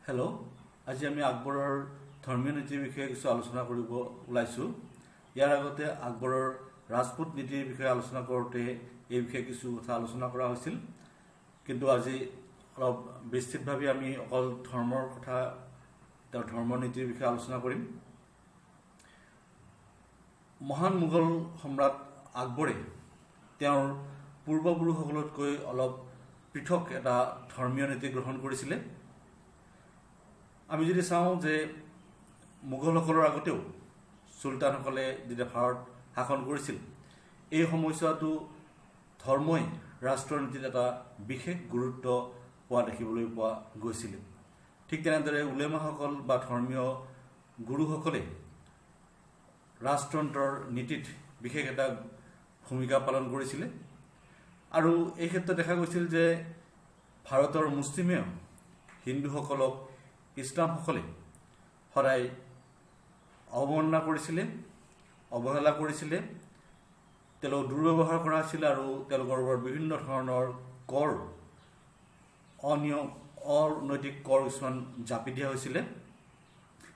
Hello', আজি আমি আকবৰৰ ধৰ্মীয় নীতিৰ বিষয়ে কিছু আলোচনা কৰিব ওলাইছোঁ। ইয়াৰ আগতে আকবৰৰ ৰাজপুত নীতিৰ বিষয়ে আলোচনা কৰোঁতে এই বিষয়ে কিছু কথা আলোচনা কৰা হৈছিল, কিন্তু আজি অলপ বিস্তৃতভাৱে আমি অকল ধৰ্মৰ কথা, তেওঁৰ ধৰ্মৰ নীতিৰ বিষয়ে আলোচনা কৰিম। মহান মোগল সম্ৰাট আকবৰে তেওঁৰ পূৰ্বপুৰুষসকলতকৈ অলপ পৃথক এটা ধৰ্মীয় নীতি গ্ৰহণ কৰিছিলে। আমি যদি চাওঁ যে মোগলসকলৰ আগতেও চুলতানসকলে যেতিয়া ভাৰত শাসন কৰিছিল, এই সময়ছোৱাতো ধৰ্মই ৰাষ্ট্ৰৰ নীতিত এটা বিশেষ গুৰুত্ব পোৱা দেখিবলৈ পোৱা গৈছিল। ঠিক তেনেদৰে উলেমাসকল বা ধৰ্মীয় গুৰুসকলে ৰাজতন্ত্ৰৰ নীতিত বিশেষ এটা ভূমিকা পালন কৰিছিলে। আৰু এই ক্ষেত্ৰত দেখা গৈছিল যে ভাৰতৰ মুছলিমেও হিন্দুসকলক ইছলামসকলে সদায় অৱমাননা কৰিছিলে, অৱহেলা কৰিছিলে, তেওঁলোকক দুৰ্ব্যৱহাৰ কৰা হৈছিলে আৰু তেওঁলোকৰ ওপৰত বিভিন্ন ধৰণৰ কৰ, অনৈতিক কৰ কিছুমান জাপি দিয়া হৈছিলে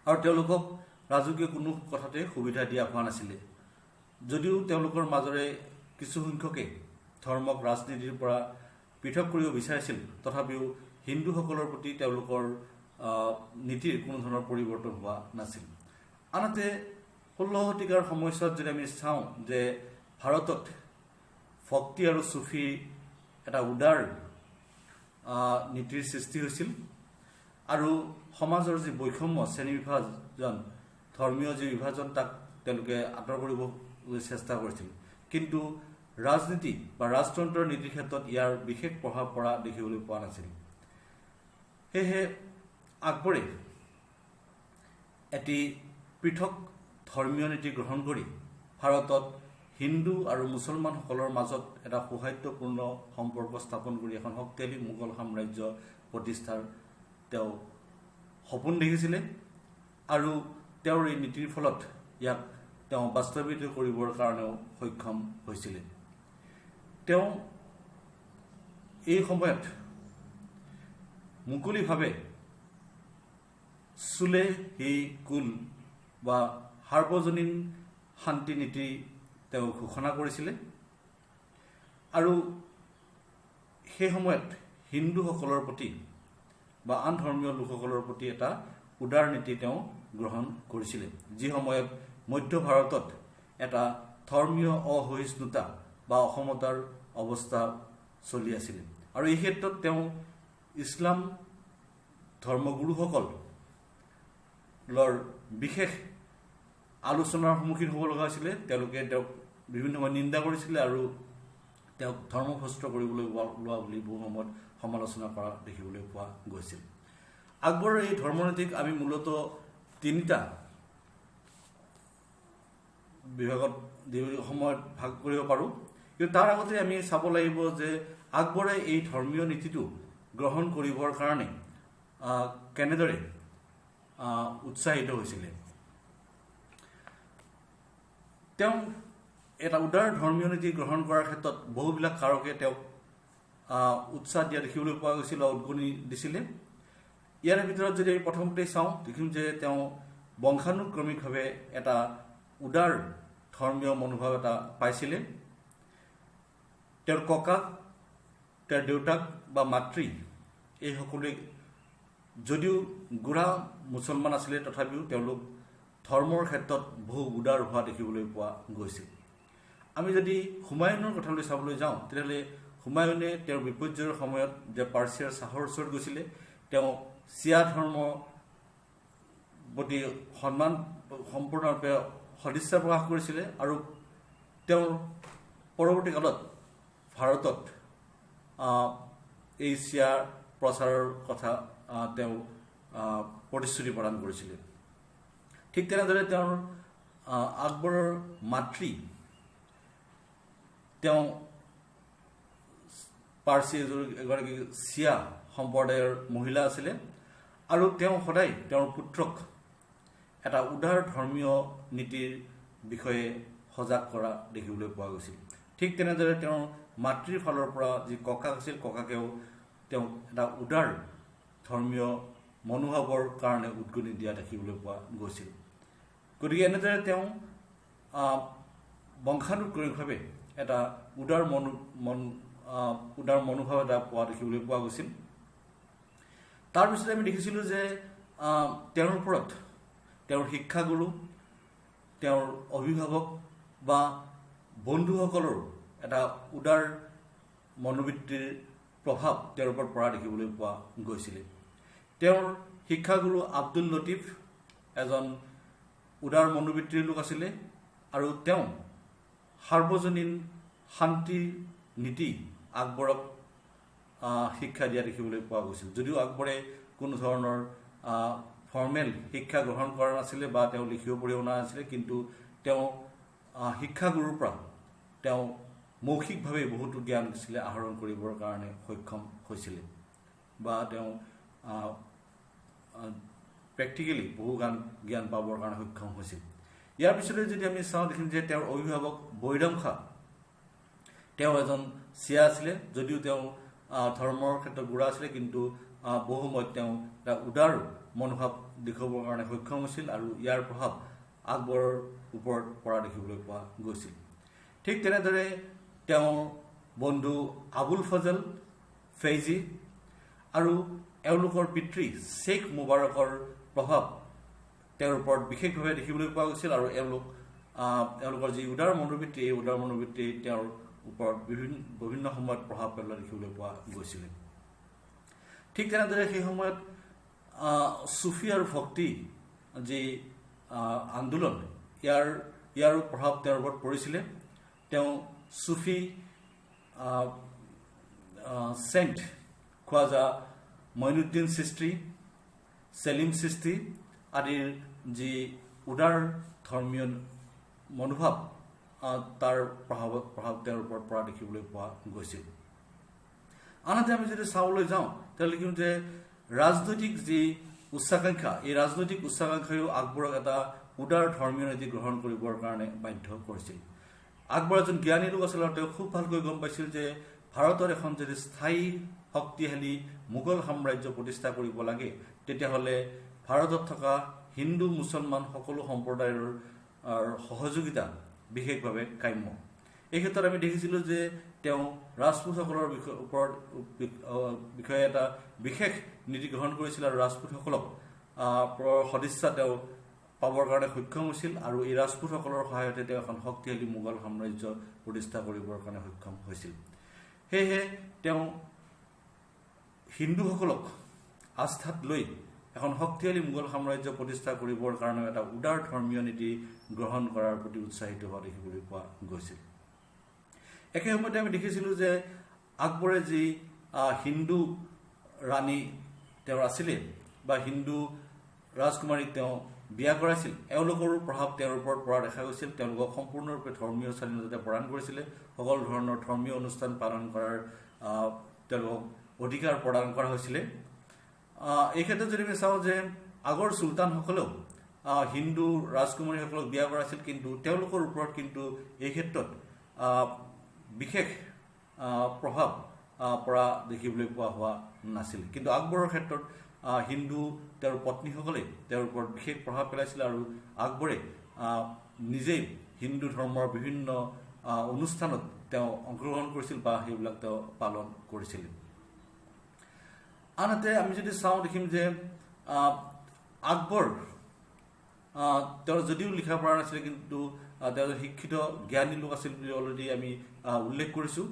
আৰু তেওঁলোকক ৰাজকীয় কোনো কথাতে সুবিধা দিয়া হোৱা নাছিলে। যদিও তেওঁলোকৰ মাজৰে কিছু সংখ্যকে ধৰ্মক ৰাজনীতিৰ পৰা পৃথক কৰিব বিচাৰিছিল, তথাপিও হিন্দুসকলৰ প্ৰতি তেওঁলোকৰ নীতিৰ কোনো ধৰণৰ পৰিৱৰ্তন হোৱা নাছিল। আনহাতে 16 শতিকাৰ সময়ছোৱাত যদি আমি চাওঁ যে ভাৰতত ভক্তি আৰু চুফি এটা উদাৰ নীতিৰ সৃষ্টি হৈছিল আৰু সমাজৰ যি বৈষম্য, শ্ৰেণী বিভাজন, ধৰ্মীয় যি বিভাজন, তাক তেওঁলোকে আঁতৰ কৰিবলৈ চেষ্টা কৰিছিল। কিন্তু ৰাজনীতি বা ৰাজতন্ত্ৰৰ নীতিৰ ক্ষেত্ৰত ইয়াৰ বিশেষ প্ৰভাৱ পৰা দেখিবলৈ পোৱা নাছিল। সেয়েহে আকবৰে এটি পৃথক ধৰ্মীয় নীতি গ্ৰহণ কৰি ভাৰতত হিন্দু আৰু মুছলমানসকলৰ মাজত এটা সৌহাৰ্দ্যপূৰ্ণ সম্পৰ্ক স্থাপন কৰি এখন শক্তিশালী মোগল সাম্ৰাজ্য প্ৰতিষ্ঠাৰ তেওঁ সপোন দেখিছিলে আৰু তেওঁৰ এই নীতিৰ ফলত ইয়াক তেওঁ বাস্তৱায়িত কৰিবৰ কাৰণেও সক্ষম হৈছিলে। তেওঁ এই সময়ত মুকলিভাৱে চুলে হি কুল বা সাৰ্বজনীন শান্তি নীতি তেওঁ ঘোষণা কৰিছিলে আৰু সেই সময়ত হিন্দুসকলৰ প্ৰতি বা আন ধৰ্মীয় লোকসকলৰ প্ৰতি এটা উদাৰ নীতি তেওঁ গ্ৰহণ কৰিছিলে, যি সময়ত মধ্য ভাৰতত এটা ধৰ্মীয় অসহিষ্ণুতা বা অসমতাৰ অৱস্থা চলি আছিল। আৰু এই ক্ষেত্ৰত তেওঁ ইছলাম ধৰ্মগুৰুসকলৰ বিশেষ আলোচনাৰ সন্মুখীন হ'ব লগা হৈছিলে। তেওঁলোকে তেওঁক বিভিন্ন সময়ত নিন্দা কৰিছিলে আৰু তেওঁক ধৰ্মভ্ৰষ্ট কৰিবলৈ লোৱা বুলি বহু সময়ত সমালোচনা কৰা দেখিবলৈ পোৱা গৈছিল। আকবৰৰ এই ধৰ্মনীতিক আমি মূলতঃ তিনিটা বিভাগত সময়ত ভাগ কৰিব পাৰোঁ, কিন্তু তাৰ আগতে আমি চাব লাগিব যে আকবৰে এই ধৰ্মীয় নীতিটো গ্ৰহণ কৰিবৰ কাৰণে কেনেদৰে উৎসাহিত হৈছিলে। তেওঁ এটা উদাৰ ধৰ্মীয় নীতি গ্ৰহণ কৰাৰ ক্ষেত্ৰত বহুবিলাক কাৰকে তেওঁক উৎসাহ দিয়া দেখিবলৈ পোৱা গৈছিল, উদ্গনি দিছিলে। ইয়াৰ ভিতৰত যদি আমি প্ৰথমতেই চাওঁ, দেখিম যে তেওঁ বংশানুক্ৰমিকভাৱে এটা উদাৰ ধৰ্মীয় মনোভাৱ এটা পাইছিলে। তেওঁৰ ককাক, তেওঁৰ দেউতাক বা মাতৃ এই সকলোৱে যদিও গোড়া মুছলমান আছিলে, তথাপিও তেওঁলোক ধৰ্মৰ ক্ষেত্ৰত বহু উদাৰ হোৱা দেখিবলৈ পোৱা গৈছিল। আমি যদি হুমায়ুনৰ কথালৈ চাবলৈ যাওঁ, তেতিয়াহ'লে হুমায়ুনে তেওঁৰ বিপৰ্যয়ৰ সময়ত যে পাৰ্চিয়াৰ শ্বাহৰ ওচৰত গৈছিলে, তেওঁ চিয়া ধৰ্মৰ প্ৰতি সন্মান সম্পূৰ্ণৰূপে সদিচ্ছা প্ৰকাশ কৰিছিলে আৰু তেওঁৰ পৰৱৰ্তী কালত ভাৰতত এই চিয়াৰ প্ৰচাৰৰ কথা তেওঁ প্ৰতিশ্ৰুতি প্ৰদান কৰিছিলে। ঠিক তেনেদৰে তেওঁৰ আকবৰৰ মাতৃ, তেওঁ পাৰ্চী এগৰাকী চিয়া সম্প্ৰদায়ৰ মহিলা আছিলে আৰু তেওঁ সদায় তেওঁৰ পুত্ৰক এটা উদাৰ ধৰ্মীয় নীতিৰ বিষয়ে সজাগ কৰা দেখিবলৈ পোৱা গৈছিল। ঠিক তেনেদৰে তেওঁৰ মাতৃৰ ফালৰ পৰা যি ককাক আছিল, ককাকেও তেওঁক এটা উদাৰ ধৰ্মীয় মনোভাৱৰ কাৰণে উদ্গনি দিয়া দেখিবলৈ পোৱা গৈছিল। গতিকে এনেদৰে তেওঁ বংশানুক্ৰমিকভাৱে এটা উদাৰ মনোভাৱ এটা পোৱা দেখিবলৈ পোৱা গৈছিল। তাৰপিছতে আমি দেখিছিলোঁ যে তেওঁৰ ওপৰত তেওঁৰ শিক্ষাগুৰু, তেওঁৰ অভিভাৱক বা বন্ধুসকলৰ এটা উদাৰ মনোবৃত্তিৰ প্ৰভাৱ তেওঁৰ ওপৰত পৰা দেখিবলৈ পোৱা গৈছিলে। তেওঁৰ শিক্ষাগুৰু আব্দুল লতিফ এজন উদাৰ মনোবৃত্তিৰ লোক আছিলে আৰু তেওঁ সাৰ্বজনীন শান্তিৰ নীতি আকবৰক শিক্ষা দিয়া দেখিবলৈ পোৱা গৈছিল। যদিও আকবৰে কোনো ধৰণৰ ফৰ্মেল শিক্ষা গ্ৰহণ কৰা নাছিলে বা তেওঁ লিখিব পঢ়িব নাছিলে, কিন্তু তেওঁ শিক্ষাগুৰুৰ পৰা তেওঁ মৌখিকভাৱে বহুতো জ্ঞান দিছিলে আহৰণ কৰিবৰ কাৰণে সক্ষম হৈছিলে বা তেওঁ প্ৰেক্টিকেলি বহু জ্ঞান পাবৰ কাৰণে সক্ষম হৈছিল। ইয়াৰ পিছতে যদি আমি চাওঁ দেখিম যে তেওঁৰ অভিভাৱক বৈৰম খাঁ তেওঁ এজন চিয়া আছিলে। যদিও তেওঁ ধৰ্মৰ ক্ষেত্ৰত গোড়া আছিলে, কিন্তু বহু সময়ত তেওঁ এটা উদাৰ মনোভাৱ দেখুৱাবৰ কাৰণে সক্ষম হৈছিল আৰু ইয়াৰ প্ৰভাৱ আকবৰৰ ওপৰত পৰা দেখিবলৈ পোৱা গৈছিল। ঠিক তেনেদৰে তেওঁৰ বন্ধু আবুল ফজল ফেইজি আৰু এওঁলোকৰ পিতৃ শ্বেখ মুবাৰকৰ প্ৰভাৱ তেওঁৰ ওপৰত বিশেষভাৱে দেখিবলৈ পোৱা গৈছিল আৰু এওঁলোকৰ যি উদাৰ মনোবৃত্তি, এই উদাৰ মনোবৃত্তি তেওঁৰ ওপৰত বিভিন্ন সময়ত প্ৰভাৱ পেলোৱা দেখিবলৈ পোৱা গৈছিলে। ঠিক তেনেদৰে সেই সময়ত চুফি আৰু ভক্তি যি আন্দোলন, ইয়াৰো প্ৰভাৱ তেওঁৰ ওপৰত পৰিছিলে। তেওঁ চুফি চেণ্ট খোৱাজা মঈনুদ্দিন চিস্তি, চেলিম চিস্তি আদিৰ যি উদাৰ ধৰ্মীয় মনোভাৱ, তাৰ প্ৰভাৱ তেওঁৰ ওপৰত পৰা দেখিবলৈ পোৱা গৈছিল। আনহাতে আমি যদি চাবলৈ যাওঁ তেতিয়াহ'লে দেখিম যে ৰাজনৈতিক যি উচ্চাকাংক্ষা, এই ৰাজনৈতিক উচ্চাকাংক্ষায়ো আকবৰক এটা উদাৰ ধৰ্মীয় নীতি গ্ৰহণ কৰিবৰ কাৰণে বাধ্য কৰিছিল। আকবৰ এজন জ্ঞানী লোক আছিল আৰু তেওঁ খুব ভালকৈ গম পাইছিল যে ভাৰতৰ এখন যদি স্থায়ী শক্তিশালী মোগল সাম্ৰাজ্য প্ৰতিষ্ঠা কৰিব লাগে, তেতিয়াহ'লে ভাৰতত থকা হিন্দু মুছলমান সকলো সম্প্ৰদায়ৰ সহযোগিতা বিশেষভাৱে কাম্য। এই ক্ষেত্ৰত আমি দেখিছিলোঁ যে তেওঁ ৰাজপুতসকলৰ বিষয়ে এটা বিশেষ নীতি গ্ৰহণ কৰিছিল আৰু ৰাজপুতসকলক সদিচ্ছা তেওঁ পাবৰ কাৰণে সক্ষম হৈছিল আৰু এই ৰাজপুতসকলৰ সহায়তে তেওঁ এখন শক্তিশালী মোগল সাম্ৰাজ্য প্ৰতিষ্ঠা কৰিবৰ কাৰণে সক্ষম হৈছিল। সেয়েহে তেওঁ হিন্দুসকলক আস্থাত লৈ এখন শক্তিশালী মোগল সাম্ৰাজ্য প্ৰতিষ্ঠা কৰিবৰ কাৰণে এটা উদাৰ ধৰ্মীয় নীতি গ্ৰহণ কৰাৰ প্ৰতি উৎসাহিত হোৱা দেখিবলৈ পোৱা গৈছিল। একে সময়তে আমি দেখিছিলোঁ যে আকবৰে যি হিন্দু ৰাণী তেওঁৰ আছিলে বা হিন্দু ৰাজকুমাৰীক তেওঁ বিয়া কৰাইছিল, এওঁলোকৰো প্ৰভাৱ তেওঁৰ ওপৰত পৰা দেখা গৈছিল। তেওঁলোকক সম্পূৰ্ণৰূপে ধৰ্মীয় স্বাধীনতা প্ৰদান কৰিছিলে, সকলো ধৰণৰ ধৰ্মীয় অনুষ্ঠান পালন কৰাৰ তেওঁলোকক অধিকাৰ প্ৰদান কৰা হৈছিলে। এই ক্ষেত্ৰত যদি আমি চাওঁ যে আগৰ চুলতানসকলেও হিন্দু ৰাজকুমাৰীসকলক বিয়া কৰাইছিল, কিন্তু তেওঁলোকৰ ওপৰত কিন্তু এই ক্ষেত্ৰত বিশেষ প্ৰভাৱ পৰা দেখিবলৈ পোৱা হোৱা নাছিল। কিন্তু আকবৰৰ ক্ষেত্ৰত হিন্দু তেওঁৰ পত্নীসকলে তেওঁৰ ওপৰত বিশেষ প্ৰভাৱ পেলাইছিল আৰু আকবৰে নিজেই হিন্দু ধৰ্মৰ বিভিন্ন অনুষ্ঠানত তেওঁ অংশগ্ৰহণ কৰিছিল বা সেইবিলাক তেওঁ পালন কৰিছিল। আনহাতে আমি যদি চাওঁ দেখিম যে আকবৰ তেওঁৰ যদিও লিখা পঢ়া নাছিলে, কিন্তু তেওঁ শিক্ষিত জ্ঞানী লোক আছিল বুলি অলৰেডি আমি উল্লেখ কৰিছোঁ।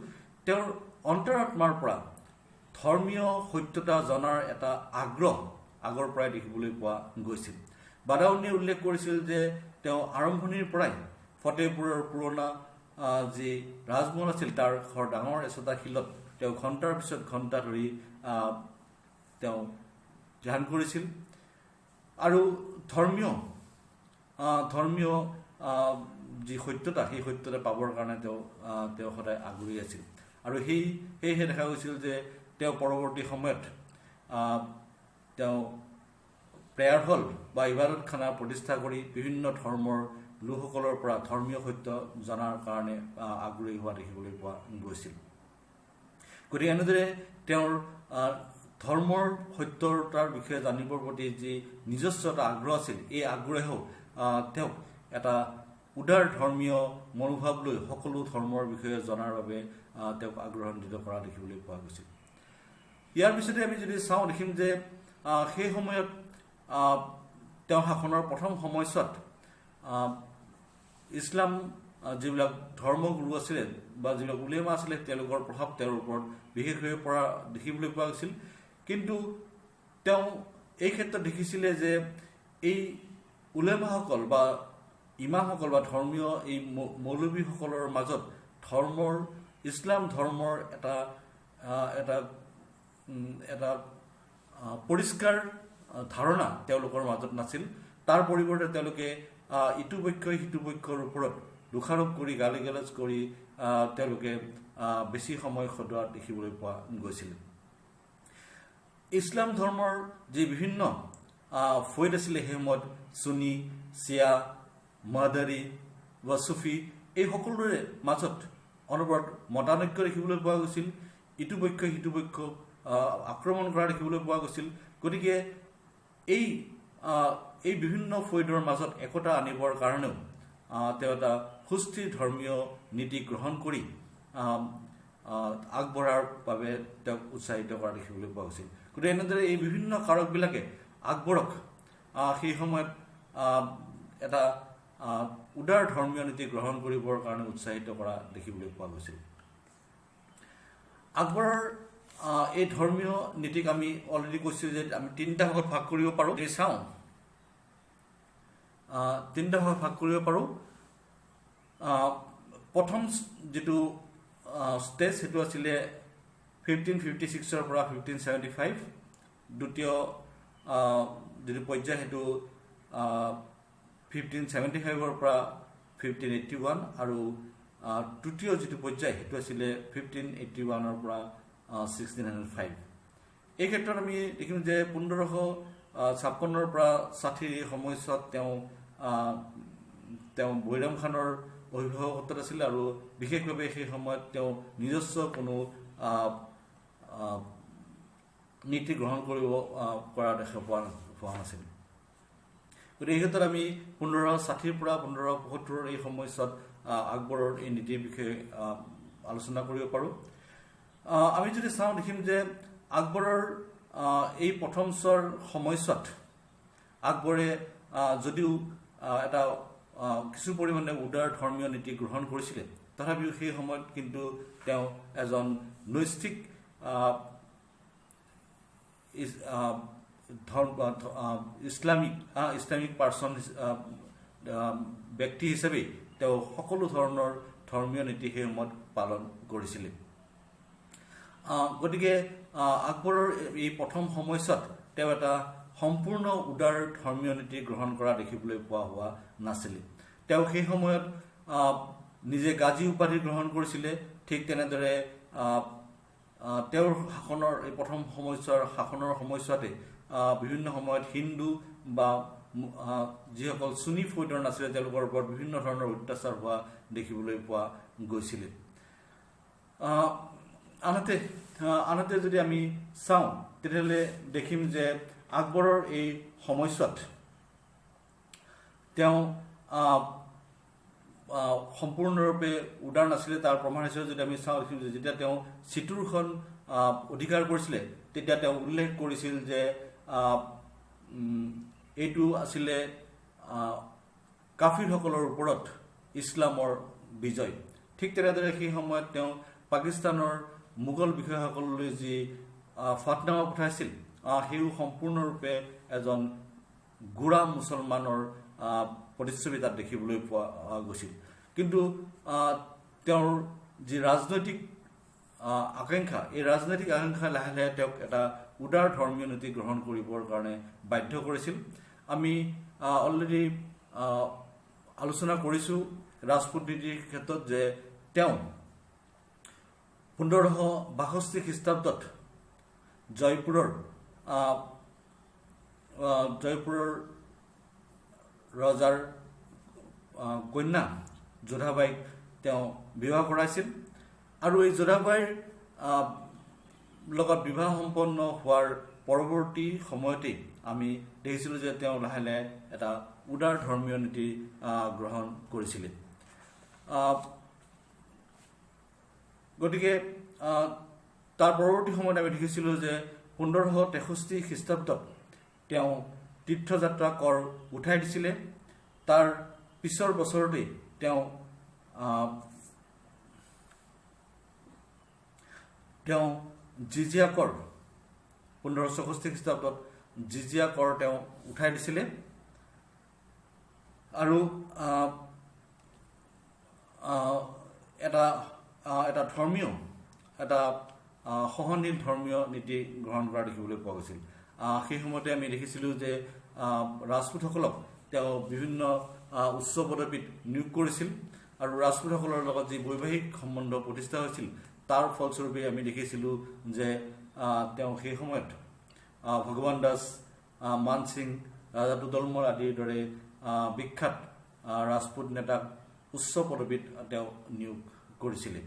তেওঁৰ অন্তৰাত্মাৰ পৰা ধৰ্মীয় সত্যতা জনাৰ এটা আগ্ৰহ আগৰ পৰাই দেখিবলৈ পোৱা গৈছিল। বাদাউনিয়ে উল্লেখ কৰিছিল যে তেওঁ আৰম্ভণিৰ পৰাই ফতেহপুৰৰ পুৰণা যি ৰাজমহল আছিল তাৰ ডাঙৰ এচটা শিলত তেওঁ ঘণ্টাৰ পিছত ঘণ্টা ধৰি তেওঁ ধ্যান কৰিছিল আৰু ধৰ্মীয় যি সত্যতা, সেই সত্যতা পাবৰ কাৰণে তেওঁ সদায় আগ্ৰহী আছিল আৰু সেয়েহে দেখা গৈছিল যে তেওঁ পৰৱৰ্তী সময়ত তেওঁ প্ৰেয়াৰ হল বা ইবাদতখানা প্ৰতিষ্ঠা কৰি বিভিন্ন ধৰ্মৰ লোকসকলৰ পৰা ধৰ্মীয় সত্য জনাৰ কাৰণে আগ্ৰহী হোৱা দেখিবলৈ পোৱা গৈছিল। গতিকে এনেদৰে তেওঁৰ ধৰ্মৰ সত্যতাৰ বিষয়ে জানিবৰ প্ৰতি যি নিজস্ব এটা আগ্ৰহ আছিল, এই আগ্ৰহেও তেওঁক এটা উদাৰ ধৰ্মীয় মনোভাৱ লৈ সকলো ধৰ্মৰ বিষয়ে জনাৰ বাবে তেওঁক আগ্ৰহান্বিত কৰা দেখিবলৈ পোৱা গৈছিল। ইয়াৰ পিছতে আমি যদি চাওঁ দেখিম যে সেই সময়ত তেওঁ শাসনৰ প্ৰথম সময়ছোৱাত ইছলাম যিবিলাক ধৰ্মগুৰু আছিলে বা যিবিলাক উলেমা আছিলে তেওঁলোকৰ প্ৰভাৱ তেওঁৰ ওপৰত বিশেষভাৱে পৰা দেখিবলৈ পোৱা গৈছিল। কিন্তু তেওঁ এই ক্ষেত্ৰত দেখিছিলে যে এই উলেমাসকল বা ইমামসকল বা ধৰ্মীয় এই মৌলবীসকলৰ মাজত ইছলাম ধৰ্মৰ এটা পৰিষ্কাৰ ধাৰণা তেওঁলোকৰ মাজত নাছিল। তাৰ পৰিৱৰ্তে তেওঁলোকে ইটো পক্ষই সিটো পক্ষৰ ওপৰত দোষাৰোপ কৰি গালি গালাজ কৰি তেওঁলোকে বেছি সময় খটোৱা দেখিবলৈ পোৱা গৈছিল। ইছলাম ধৰ্মৰ যি বিভিন্ন ফৈদ আছিলে সেই সময়ত সুন্নী, চিয়া, মাদাৰী বা চুফি এই সকলোৰে মাজত অনবৰত মতানৈক্য দেখিবলৈ পোৱা গৈছিল। ইটো পক্ষই সিটো পক্ষক আক্ৰমণ কৰা দেখিবলৈ পোৱা গৈছিল। গতিকে এই বিভিন্ন ফৈদৰ মাজত একতা আনিবৰ কাৰণেও তেওঁ এটা সুস্থিৰ ধৰ্মীয় নীতি গ্ৰহণ কৰি আগবঢ়াৰ বাবে তেওঁক উৎসাহিত কৰা দেখিবলৈ পোৱা গৈছিল। গতিকে এনেদৰে এই বিভিন্ন কাৰকবিলাকে আকবৰক সেই সময়ত এটা উদাৰ ধৰ্মীয় নীতি গ্ৰহণ কৰিবৰ কাৰণে উৎসাহিত কৰা দেখিবলৈ পোৱা গৈছিল। আকবৰৰ এই ধৰ্মীয় নীতিক আমি অলৰেডি কৈছোঁ যে আমি তিনিটা ভাগত ভাগ কৰিব পাৰোঁ। এই চাওঁ তিনিটা ভাগত ভাগ কৰিব পাৰোঁ। প্ৰথম যিটো ষ্টেজ সেইটো আছিলে 1556 পৰা 1575। দ্বিতীয় যিটো পৰ্যায় সেইটো 1575 পৰা 1581 আৰু তৃতীয় যিটো পৰ্যায় সেইটো আছিলে 1581 পৰা 1605। এই ক্ষেত্ৰত আমি দেখিম যে 1556 পৰা 60 সময়ছোৱাত তেওঁ বৈৰাম খানৰ অভিভাৱকত্বত আছিল আৰু বিশেষভাৱে সেই সময়ত তেওঁ নিজস্ব কোনো নীতি গ্ৰহণ কৰা দেখা পোৱা নাছিল। গতিকে এই ক্ষেত্ৰত আমি 1560 পৰা 1575 এই সময়ছোৱাত আকবৰৰ এই নীতিৰ বিষয়ে আলোচনা কৰিব পাৰোঁ। আমি যদি চাওঁ দেখিম যে আকবৰৰ এই প্ৰথম সময়ছোৱাত আকবৰে যদিও এটা কিছু পৰিমাণে উদাৰ ধৰ্মীয় নীতি গ্ৰহণ কৰিছিলে, তথাপিও সেই সময়ত কিন্তু তেওঁ এজন নৈষ্ঠিক ইছলামিক পাৰ্চন ব্যক্তি হিচাপে তেওঁ সকলো ধৰণৰ ধৰ্মীয় নীতি সেই সময়ত পালন কৰিছিলে। গতিকে আকবৰৰ এই প্ৰথম সময়ছোৱাত তেওঁ এটা সম্পূৰ্ণ উদাৰ ধৰ্মীয় নীতি গ্ৰহণ কৰা দেখিবলৈ পোৱা হোৱা নাছিলে। তেওঁ সেই সময়ত নিজে গাজী উপাধি গ্ৰহণ কৰিছিলে। ঠিক তেনেদৰে তেওঁৰ শাসনৰ এই প্ৰথম শাসনৰ সময়ছোৱাতে বিভিন্ন সময়ত হিন্দু বা যিসকল সুন্নী ফৈদৰ নাছিলে তেওঁলোকৰ ওপৰত বিভিন্ন ধৰণৰ অত্যাচাৰ হোৱা দেখিবলৈ পোৱা গৈছিলে। আনহাতে যদি আমি চাওঁ তেতিয়াহ'লে দেখিম যে আকবৰৰ এই সময়ছোৱাত তেওঁ সম্পূৰ্ণৰূপে উদাৰ নাছিলে। তাৰ প্ৰমাণ হিচাপে যদি আমি চাওঁ দেখিম যে যেতিয়া তেওঁ চিতুৰখন অধিকাৰ কৰিছিলে তেতিয়া তেওঁ উল্লেখ কৰিছিল যে এইটো আছিলে কাফিৰসকলৰ ওপৰত ইছলামৰ বিজয়। ঠিক তেনেদৰে সেই সময়ত তেওঁ পাকিস্তানৰ মোগল বিষয়াসকললৈ যি ফাটনামা পঠাইছিল সেইও সম্পূৰ্ণৰূপে এজন গোড়া মুছলমানৰ প্ৰতিচ্ছবি তাত দেখিবলৈ পোৱা গৈছিল। কিন্তু তেওঁৰ যি ৰাজনৈতিক আকাংক্ষা, এই ৰাজনৈতিক আকাংক্ষা লাহে লাহে তেওঁক এটা উদাৰ ধৰ্মীয় নীতি গ্ৰহণ কৰিবৰ কাৰণে বাধ্য কৰিছিল। আমি অলৰেডি আলোচনা কৰিছোঁ ৰাজপুত নীতিৰ ক্ষেত্ৰত যে তেওঁ 1562 খ্ৰীষ্টাব্দত জয়পুৰৰ ৰজাৰ কন্যা যোধাবাইক তেওঁ বিবাহ কৰাইছিল আৰু এই যোধাবাইৰ লগত বিবাহ সম্পন্ন হোৱাৰ পৰৱৰ্তী সময়তে আমি দেখিছিলোঁ যে তেওঁ লাহে লাহে এটা উদাৰ ধৰ্মীয় নীতি গ্ৰহণ কৰিছিলে। গতিকে তাৰ পৰৱৰ্তী সময়ত আমি দেখিছিলোঁ যে 1563 খ্ৰীষ্টাব্দত তেওঁ তীৰ্থযাত্ৰা কৰ উঠাই দিছিলে। তাৰ পিছৰ বছৰতে তেওঁ জিজিয়া কৰ 1564 খ্ৰীষ্টাব্দত জিজিয়া কৰ তেওঁ উঠাই দিছিলে আৰু এটা ধৰ্মীয় এটা সহনশীল ধৰ্মীয় নীতি গ্ৰহণ কৰা দেখিবলৈ পোৱা গৈছিল। সেই সময়তে আমি দেখিছিলোঁ যে ৰাজপুতসকলক তেওঁ বিভিন্ন উচ্চ পদবীত নিয়োগ কৰিছিল আৰু ৰাজপুতসকলৰ লগত যি বৈবাহিক সম্বন্ধ প্ৰতিষ্ঠা হৈছিল তাৰ ফলস্বৰূপে আমি দেখিছিলোঁ যে তেওঁ সেই সময়ত ভগৱান দাস, মান সিং, ৰাজা দুদলমৰ আদিৰ দৰে বিখ্যাত ৰাজপুত নেতাক উচ্চ পদবীত তেওঁ নিয়োগ কৰিছিলে।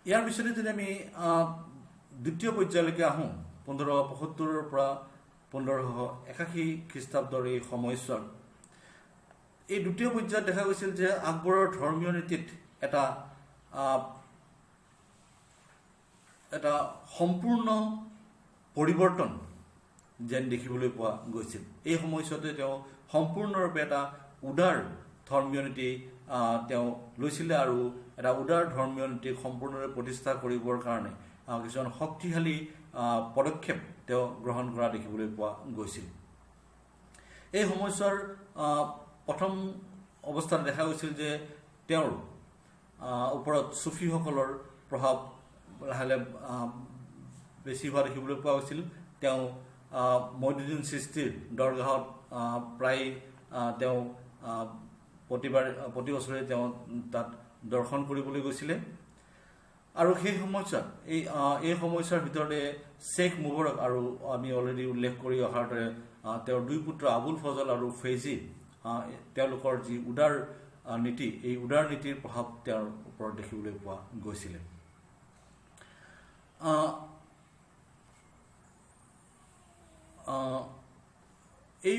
ইয়াৰ পিছতে যদি আমি দ্বিতীয় পৰ্যায়লৈকে আহোঁ, 1575 পৰা 1581 খ্ৰীষ্টাব্দৰ এই সময়ছোৱাত এই দ্বিতীয় পৰ্যায়ত দেখা গৈছিল যে আকবৰৰ ধৰ্মীয় নীতিত এটা সম্পূৰ্ণ পৰিৱৰ্তন যেন দেখিবলৈ পোৱা গৈছিল। এই সময়ছোৱাতে তেওঁ সম্পূৰ্ণৰূপে এটা উদাৰ ধৰ্মীয় নীতি তেওঁ লৈছিলে আৰু এটা উদাৰ ধৰ্মীয় নীতিক সম্পূৰ্ণৰূপে প্ৰতিষ্ঠা কৰিবৰ কাৰণে কিছুমান শক্তিশালী পদক্ষেপ তেওঁ গ্ৰহণ কৰা দেখিবলৈ পোৱা গৈছিল। এই সময়ছোৱাৰ প্ৰথম অৱস্থাত দেখা গৈছিল যে তেওঁৰ ওপৰত চুফীসকলৰ প্ৰভাৱ লাহে লাহে বেছি হোৱা দেখিবলৈ পোৱা গৈছিল। তেওঁ মঈনুদ্দিন চিস্তিৰ দৰগাহত প্ৰায় তেওঁ প্ৰতি বছৰে তেওঁ তাত দৰ্শন কৰিবলৈ গৈছিলে আৰু সেই সময়ছোৱাত এই সময়ছোৱাৰ ভিতৰতে শ্বেখ মুবাৰক আৰু আমি অলৰেডি উল্লেখ কৰি অহাৰ দৰে তেওঁৰ দুই পুত্ৰ আবুল ফজল আৰু ফেইজি, তেওঁলোকৰ যি উদাৰ নীতি, এই উদাৰ নীতিৰ প্ৰভাৱ তেওঁৰ ওপৰত দেখিবলৈ পোৱা গৈছিলে। এই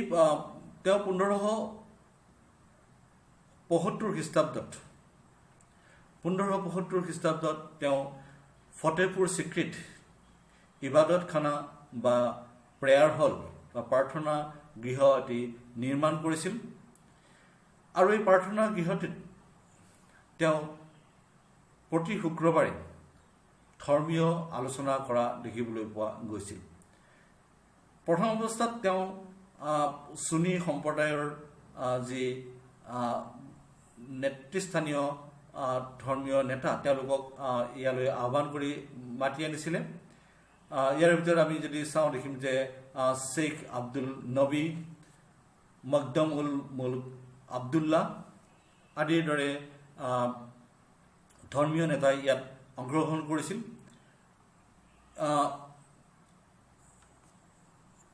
তেওঁ 1575 খ্ৰীষ্টাব্দত তেওঁ ফতেহপুৰ চিক্ৰীত ইবাদত খানা বা প্ৰেয়াৰ হল বা প্ৰাৰ্থনা গৃহ এটি নিৰ্মাণ কৰিছিল আৰু এই প্ৰাৰ্থনা গৃহটিত তেওঁ প্ৰতি শুক্ৰবাৰে ধৰ্মীয় আলোচনা কৰা দেখিবলৈ পোৱা গৈছিল। প্ৰথম অৱস্থাত তেওঁ সুন্নী সম্প্ৰদায়ৰ যি নেতৃস্থানীয় ধৰ্মীয় নেতা তেওঁলোকক ইয়ালৈ আহ্বান কৰি মাতি আনিছিলে। ইয়াৰ ভিতৰত আমি যদি চাওঁ দেখিম যে শ্বেখ আব্দুল নবী, মকদম উল মুলক আব্দুল্লাহ আদিৰ দৰে ধৰ্মীয় নেতাই ইয়াত অংশগ্ৰহণ কৰিছিল।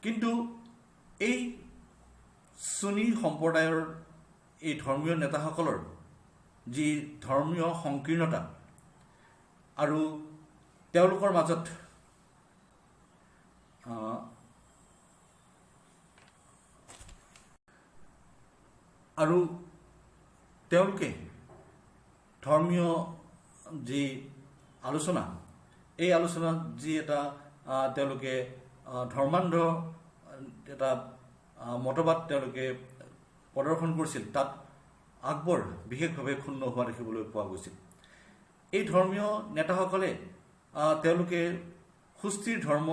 কিন্তু এই সুন্নী সম্প্ৰদায়ৰ এই ধৰ্মীয় নেতাসকলৰ যি ধৰ্মীয় সংকীৰ্ণতা আৰু তেওঁলোকৰ মাজত আৰু তেওঁলোকে ধৰ্মীয় যি আলোচনা, এই আলোচনাত যি এটা তেওঁলোকে ধৰ্মান্ধ এটা মতবাদ তেওঁলোকে প্ৰদৰ্শন কৰিছিল, তাত আকবৰ বিশেষভাৱে ক্ষুণ্ণ হোৱা দেখিবলৈ পোৱা গৈছিল। এই ধৰ্মীয় নেতাসকলে তেওঁলোকে সুস্থিৰ ধৰ্ম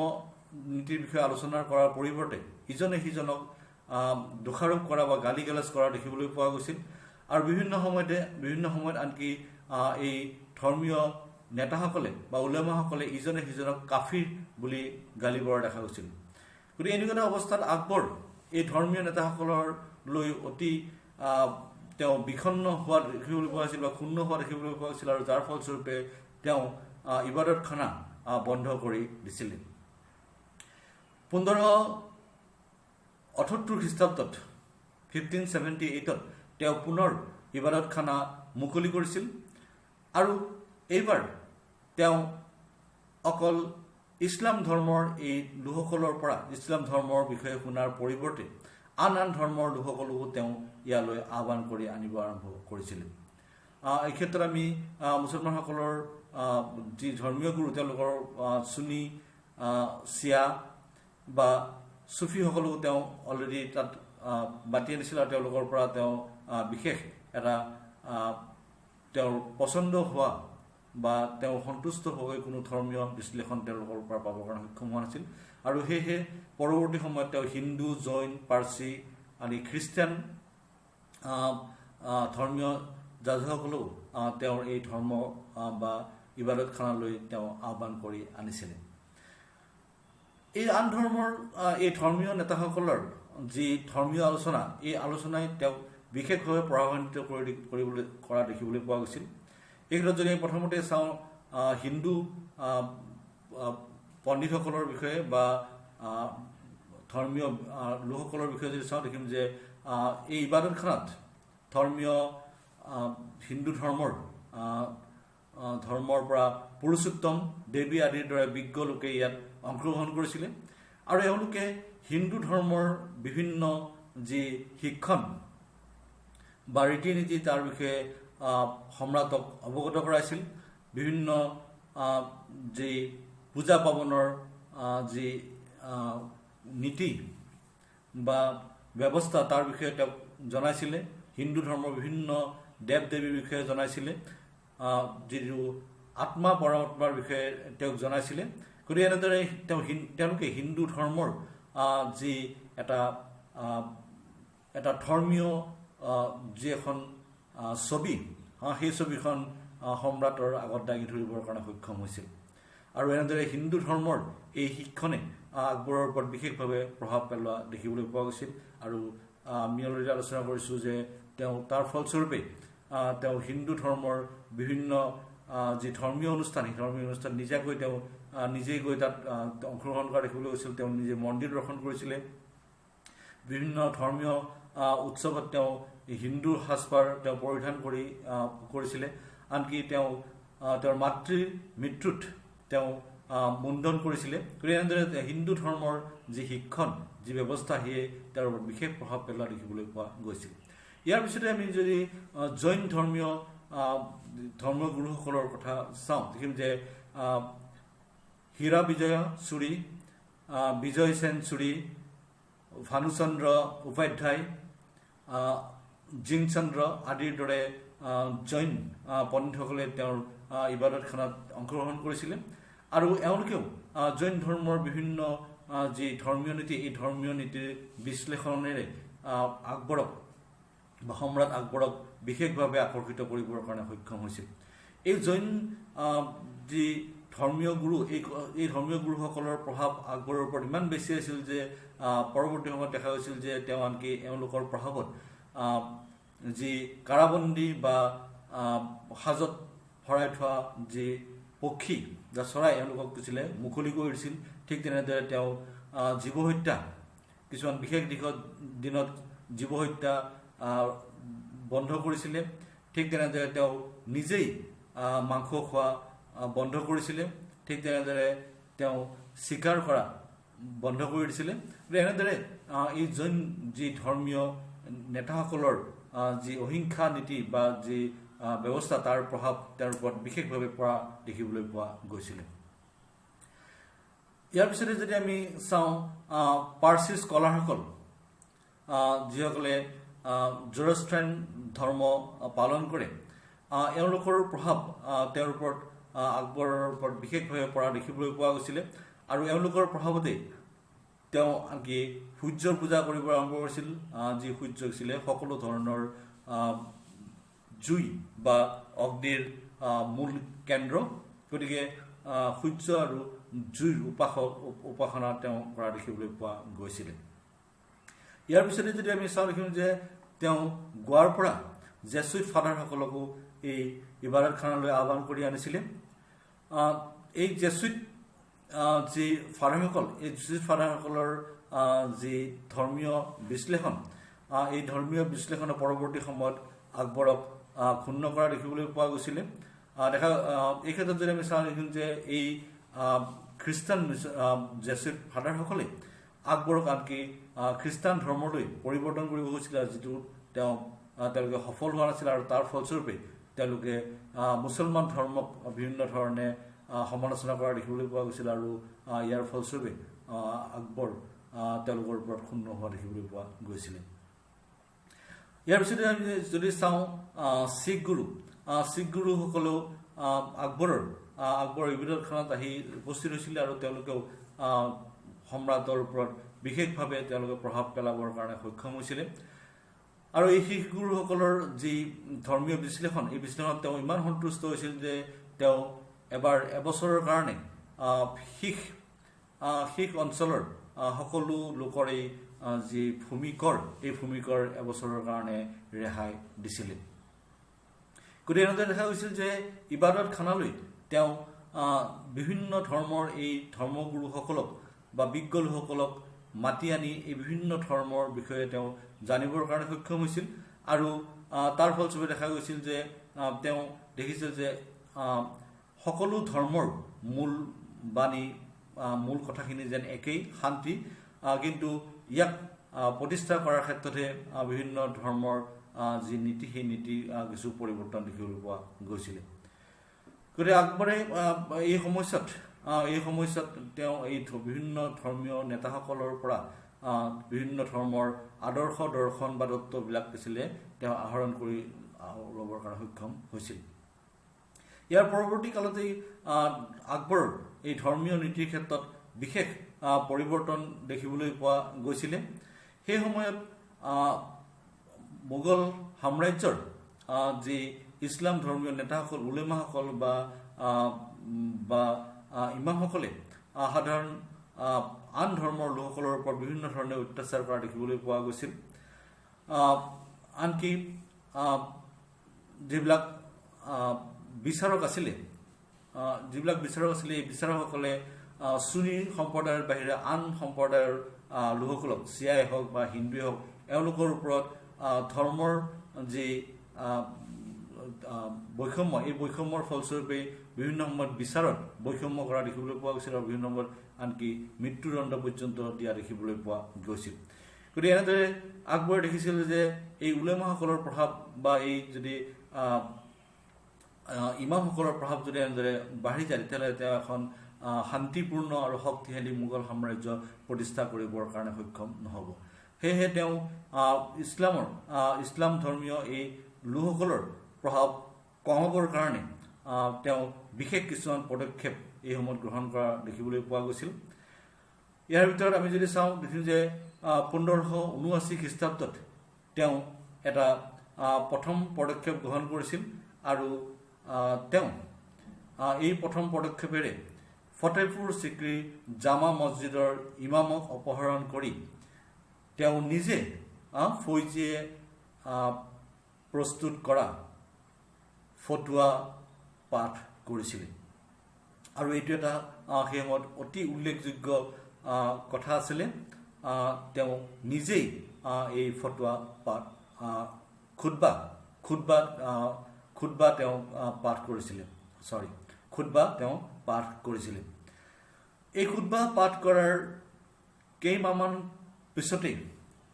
নীতিৰ বিষয়ে আলোচনা কৰাৰ পৰিৱৰ্তে ইজনে সিজনক দোষাৰোপ কৰা বা গালি গালাজ কৰা দেখিবলৈ পোৱা গৈছিল আৰু বিভিন্ন সময়ত আনকি এই ধৰ্মীয় নেতাসকলে বা উলেমাসকলে ইজনে সিজনক কাফিৰ বুলি গালি পৰা দেখা গৈছিল। গতিকে এনেকুৱা এটা অৱস্থাত আকবৰ এই ধৰ্মীয় নেতাসকলৰ লৈ অতি তেওঁ বিষণ্ণ হোৱা দেখিবলৈ পোৱা হৈছিল বা ক্ষুণ্ণ হোৱা দেখিবলৈ পোৱা হৈছিল আৰু যাৰ ফলস্বৰূপে তেওঁ ইবাদতখানা বন্ধ কৰি দিছিলে। 1578 খ্ৰীষ্টাব্দত 1578ত তেওঁ পুনৰ ইবাদতখানা মুকলি কৰিছিল আৰু এইবাৰ তেওঁ অকল ইছলাম ধৰ্মৰ এই লোকসকলৰ পৰা ইছলাম ধৰ্মৰ বিষয়ে শুনাৰ পৰিৱৰ্তে আন আন ধৰ্মৰ লোকসকলকো তেওঁ ইয়ালৈ আহ্বান কৰি আনিব আৰম্ভ কৰিছিল। এই ক্ষেত্ৰত আমি মুছলমানসকলৰ যি ধৰ্মীয় গুৰু তেওঁলোকৰ সুন্নী চিয়া বা চুফীসকলেও তেওঁ অলৰেডি তাত মাতি আনিছিল আৰু তেওঁলোকৰ পৰা তেওঁ বিশেষ এটা তেওঁৰ পচন্দ হোৱা বা তেওঁ সন্তুষ্ট হৈ কোনো ধৰ্মীয় বিশ্লেষণ তেওঁলোকৰ পৰা পাবৰ কাৰণে সক্ষম হোৱা নাছিল আৰু সেয়েহে পৰৱৰ্তী সময়ত তেওঁ হিন্দু জৈন পাৰ্চী আদি খ্ৰীষ্টান ধৰ্মীয় যাজকসকলেও তেওঁৰ এই ধৰ্ম বা ইবাদতখানালৈ তেওঁ আহ্বান কৰি আনিছিলে। এই আন ধৰ্মৰ এই ধৰ্মীয় নেতাসকলৰ যি ধৰ্মীয় আলোচনা এই আলোচনাই তেওঁক বিশেষভাৱে প্ৰভাৱান্বিত কৰা দেখিবলৈ পোৱা গৈছিল। এই ক্ষেত্ৰত যদি আমি প্ৰথমতে চাওঁ হিন্দু পণ্ডিতসকলৰ বিষয়ে বা ধৰ্মীয় লোকসকলৰ বিষয়ে যদি চাওঁ দেখিম যে এই ইবাদতখানাত ধৰ্মীয় হিন্দু ধৰ্মৰ পৰা পুৰুষোত্তম দেৱী আদিৰ দৰে বিজ্ঞ লোকে ইয়াত অংশগ্ৰহণ কৰিছিলে আৰু এওঁলোকে হিন্দু ধৰ্মৰ বিভিন্ন যি শিক্ষণ বা ৰীতি নীতি তাৰ বিষয়ে সম্ৰাটক অৱগত কৰাইছিল। বিভিন্ন যি পূজা পাৰ্বণৰ যি নীতি বা ব্যৱস্থা তাৰ বিষয়ে তেওঁক জনাইছিলে। হিন্দু ধৰ্মৰ বিভিন্ন দেৱ দেৱীৰ বিষয়ে জনাইছিলে, যিটো আত্মা পৰমাত্মাৰ বিষয়ে তেওঁক জনাইছিলে। গতিকে এনেদৰে তেওঁলোকে হিন্দু ধৰ্মৰ যি এটা ধৰ্মীয় যি এখন ছবি সেই ছবিখন সম্ৰাটৰ আগত দাঙি ধৰিবৰ কাৰণে সক্ষম হৈছিল আৰু এনেদৰে হিন্দু ধৰ্মৰ এই শিক্ষণে আকবৰৰ ওপৰত বিশেষভাৱে প্ৰভাৱ পেলোৱা দেখিবলৈ পোৱা গৈছিল আৰু আমি অলৰেডি আলোচনা কৰিছোঁ যে তেওঁ তাৰ ফলস্বৰূপে তেওঁ হিন্দু ধৰ্মৰ বিভিন্ন যি ধৰ্মীয় অনুষ্ঠান সেই ধৰ্মীয় অনুষ্ঠান নিজাকৈ তেওঁ নিজেই গৈ তাত অংশগ্ৰহণ কৰা দেখিবলৈ গৈছিল। তেওঁ নিজে মন্দিৰ দৰ্শন কৰিছিলে, বিভিন্ন ধৰ্মীয় উৎসৱত তেওঁ হিন্দুৰ সাজপাৰ তেওঁ পৰিধান কৰিছিলে, আনকি তেওঁ তেওঁৰ মাতৃৰ মৃত্যুত তেওঁ মুণ্ডন কৰিছিলে। গতিকে এনেদৰে হিন্দু ধৰ্মৰ যি শিক্ষণ যি ব্যৱস্থা সেয়ে তেওঁৰ ওপৰত বিশেষ প্ৰভাৱ পেলোৱা দেখিবলৈ পোৱা গৈছিল। ইয়াৰ পিছতে আমি যদি জৈন ধৰ্মীয় গুৰুসকলৰ কথা চাওঁ দেখিম যে হীৰা বিজয় চুৰী, বিজয় সেন চুৰী, ভানুচন্দ্ৰ উপাধ্যায়, জিনচন্দ্ৰ আদিৰ দৰে জৈন পণ্ডিতসকলে তেওঁৰ ইবাদতখানাত অংশগ্ৰহণ কৰিছিলে আৰু এওঁলোকেও জৈন ধৰ্মৰ বিভিন্ন যি ধৰ্মীয় নীতি এই ধৰ্মীয় নীতিৰ বিশ্লেষণেৰে আকবৰক বা সম্ৰাট আকবৰক বিশেষভাৱে আকৰ্ষিত কৰিবৰ কাৰণে সক্ষম হৈছিল। এই জৈন যি ধৰ্মীয় গুৰু এই ধৰ্মীয় গুৰুসকলৰ প্ৰভাৱ আকবৰৰ ওপৰত ইমান বেছি আছিল যে পৰৱৰ্তী সময়ত দেখা গৈছিল যে তেওঁ আনকি এওঁলোকৰ প্ৰভাৱত যি কাৰাবন্দী বা সাজত ভৰাই থোৱা যি পক্ষী বা চৰাই এওঁলোকক দিছিলে মুকলি কৰি দিছিল। ঠিক তেনেদৰে তেওঁ জীৱ হত্যা কিছুমান বিশেষ দিনত জীৱ হত্যা বন্ধ কৰিছিলে। ঠিক তেনেদৰে তেওঁ নিজেই মাংস খোৱা বন্ধ কৰিছিলে। ঠিক তেনেদৰে তেওঁ চিকাৰ কৰা বন্ধ কৰি দিছিলে। এনেদৰে এই জৈন যি ধৰ্মীয় নেতাসকলৰ যি অহিংসা নীতি বা যি ব্যৱস্থা তাৰ প্ৰভাৱ তেওঁৰ ওপৰত বিশেষভাৱে পৰা দেখিবলৈ পোৱা গৈছিলে। ইয়াৰ পিছতে যদি আমি চাওঁ পাৰ্চী স্কলাৰসকল যিসকলে জৰ'ষ্ট্ৰিয়ান ধৰ্ম পালন কৰে, এওঁলোকৰ প্ৰভাৱ তেওঁৰ ওপৰত আকবৰৰ ওপৰত বিশেষভাৱে পৰা দেখিবলৈ পোৱা গৈছিলে আৰু এওঁলোকৰ প্ৰভাৱতে তেওঁ আনকি সূৰ্যৰ পূজা কৰিব আৰম্ভ কৰিছিল। যি সূৰ্য আছিলে সকলো ধৰণৰ জুই বা অগ্নিৰ মূল কেন্দ্ৰ, গতিকে সূৰ্য আৰু জুইৰ উপাসনা তেওঁ কৰা দেখিবলৈ পোৱা গৈছিলে। ইয়াৰ পিছতে যদি আমি চাওঁ দেখিম যে তেওঁ গোৱাৰ পৰা জেছুইট ফাদাৰসকলকো এই ইবাদতখানালৈ আহ্বান কৰি আনিছিলে। এই জেছুইট যি ফাদাৰসকল এই জেছুইট ফাদাৰসকলৰ যি ধৰ্মীয় বিশ্লেষণ এই ধৰ্মীয় বিশ্লেষণৰ পৰৱৰ্তী সময়ত আকবৰক ক্ষুণ্ণ কৰা দেখিবলৈ পোৱা গৈছিলে। এই ক্ষেত্ৰত যদি আমি চাওঁ দেখিম যে এই খ্ৰীষ্টান জেচুইট ফাদাৰসকলে আকবৰক আনকি খ্ৰীষ্টান ধৰ্মলৈ পৰিৱৰ্তন কৰিব গৈছিলে, যিটো তেওঁলোকে সফল হোৱা নাছিল, আৰু তাৰ ফলস্বৰূপে তেওঁলোকে মুছলমান ধৰ্মক বিভিন্ন ধৰণে সমালোচনা কৰা দেখিবলৈ পোৱা গৈছিল, আৰু ইয়াৰ ফলস্বৰূপে আকবৰ তেওঁলোকৰ ওপৰত ক্ষুণ্ণ হোৱা দেখিবলৈ পোৱা গৈছিলে। ইয়াৰ পিছতে আমি যদি চাওঁ শিখ গুৰুসকলেও আকবৰৰ ইবাদতখানাত আহি উপস্থিত হৈছিলে, আৰু তেওঁলোকেও সম্ৰাটৰ ওপৰত বিশেষভাৱে তেওঁলোকে প্ৰভাৱ পেলাবৰ কাৰণে সক্ষম হৈছিলে। আৰু এই শিখ গুৰুসকলৰ যি ধৰ্মীয় বিশ্লেষণ, এই বিশ্লেষণত তেওঁ ইমান সন্তুষ্ট হৈছিল যে তেওঁ এবছৰৰ কাৰণে শিখ অঞ্চলৰ সকলো লোকৰ এই যি ভূমিকৰ, এই ভূমিকৰ এবছৰৰ কাৰণে ৰেহাই দিছিলে। গতিকে এনেদৰে দেখা গৈছিল যে ইবাদতখানালৈ তেওঁ বিভিন্ন ধৰ্মৰ এই ধৰ্মগুৰুসকলক বা বিজ্ঞ লোকসকলক মাতি আনি এই বিভিন্ন ধৰ্মৰ বিষয়ে তেওঁ জানিবৰ কাৰণে সক্ষম হৈছিল, আৰু তাৰ ফলস্বৰূপে দেখা গৈছিল যে তেওঁ দেখিছিল যে সকলো ধৰ্মৰ মূল বাণী, মূল কথাখিনি যেন একেই, শান্তি, কিন্তু ইয়াক প্ৰতিষ্ঠা কৰাৰ ক্ষেত্ৰতহে বিভিন্ন ধৰ্মৰ যি নীতি, সেই নীতি কিছু পৰিৱৰ্তন দেখিবলৈ পোৱা গৈছিলে। গতিকে আকবৰে এই সময়ছোৱাত তেওঁ এই বিভিন্ন ধৰ্মীয় নেতাসকলৰ পৰা বিভিন্ন ধৰ্মৰ আদৰ্শ, দৰ্শন বা তত্ত্ববিলাক আছিলে তেওঁ আহৰণ কৰি ল'বৰ কাৰণে সক্ষম হৈছিল। ইয়াৰ পৰৱৰ্তী কালতেই আকবৰৰ এই ধৰ্মীয় নীতিৰ ক্ষেত্ৰত বিশেষ পৰিৱৰ্তন দেখিবলৈ পোৱা গৈছিলে। সেই সময়ত মোগল সাম্ৰাজ্যৰ যি ইছলাম ধৰ্মীয় নেতাসকল, উলেমাসকল বা ইমামসকলে সাধাৰণ আন ধৰ্মৰ লোকসকলৰ ওপৰত বিভিন্ন ধৰণে অত্যাচাৰ কৰা দেখিবলৈ পোৱা গৈছিল। আনকি যিবিলাক বিচাৰক আছিলে, এই বিচাৰকসকলে চুনী সম্প্ৰদায়ৰ বাহিৰে আন সম্প্ৰদায়ৰ লোকসকলক, চিয়াই হওক বা হিন্দুৱে হওক, এওঁলোকৰ ওপৰত ধৰ্মৰ যি বৈষম্য, এই বৈষম্যৰ ফলস্বৰূপে বিভিন্ন সময়ত বিচাৰত বৈষম্য কৰা দেখিবলৈ পোৱা গৈছিল, আৰু বিভিন্ন সময়ত আনকি মৃত্যুদণ্ড পৰ্যন্ত দিয়া দেখিবলৈ পোৱা গৈছিল। গতিকে এনেদৰে আকবৰে দেখিছিল যে এই উলেমাসকলৰ প্ৰভাৱ বা এই যদি ইমামসকলৰ প্ৰভাৱ যদি এনেদৰে বাঢ়ি যায়, তেতিয়াহ'লে তেওঁ এখন শান্তিপূৰ্ণ আৰু শক্তিশালী মোগল সাম্ৰাজ্য প্ৰতিষ্ঠা কৰিবৰ কাৰণে সক্ষম নহ'ব। সেয়েহে তেওঁ ইছলাম ধৰ্মীয় এই লোকসকলৰ প্ৰভাৱ কমাবৰ কাৰণে তেওঁ বিশেষ কিছুমান পদক্ষেপ এই সময়ত গ্ৰহণ কৰা দেখিবলৈ পোৱা গৈছিল। ইয়াৰ ভিতৰত আমি যদি চাওঁ, দেখিম যে 1579 খ্ৰীষ্টাব্দত তেওঁ এটা প্ৰথম পদক্ষেপ গ্ৰহণ কৰিছিল, আৰু তেওঁ এই প্ৰথম পদক্ষেপেৰে ফতেহপুৰ চিক্ৰী জামা মছজিদৰ ইমামক অপহৰণ কৰি তেওঁ নিজে ফৌজিয়ে প্ৰস্তুত কৰা ফটোৱা পাঠ কৰিছিলে। আৰু এইটো এটা সেই সময়ত অতি উল্লেখযোগ্য কথা আছিলে। তেওঁ নিজেই এই ফটোৱা পাঠ খুতবা তেওঁ পাঠ কৰিছিলে। এই খুতবা পাঠ কৰাৰ কেইমাহমান পিছতেই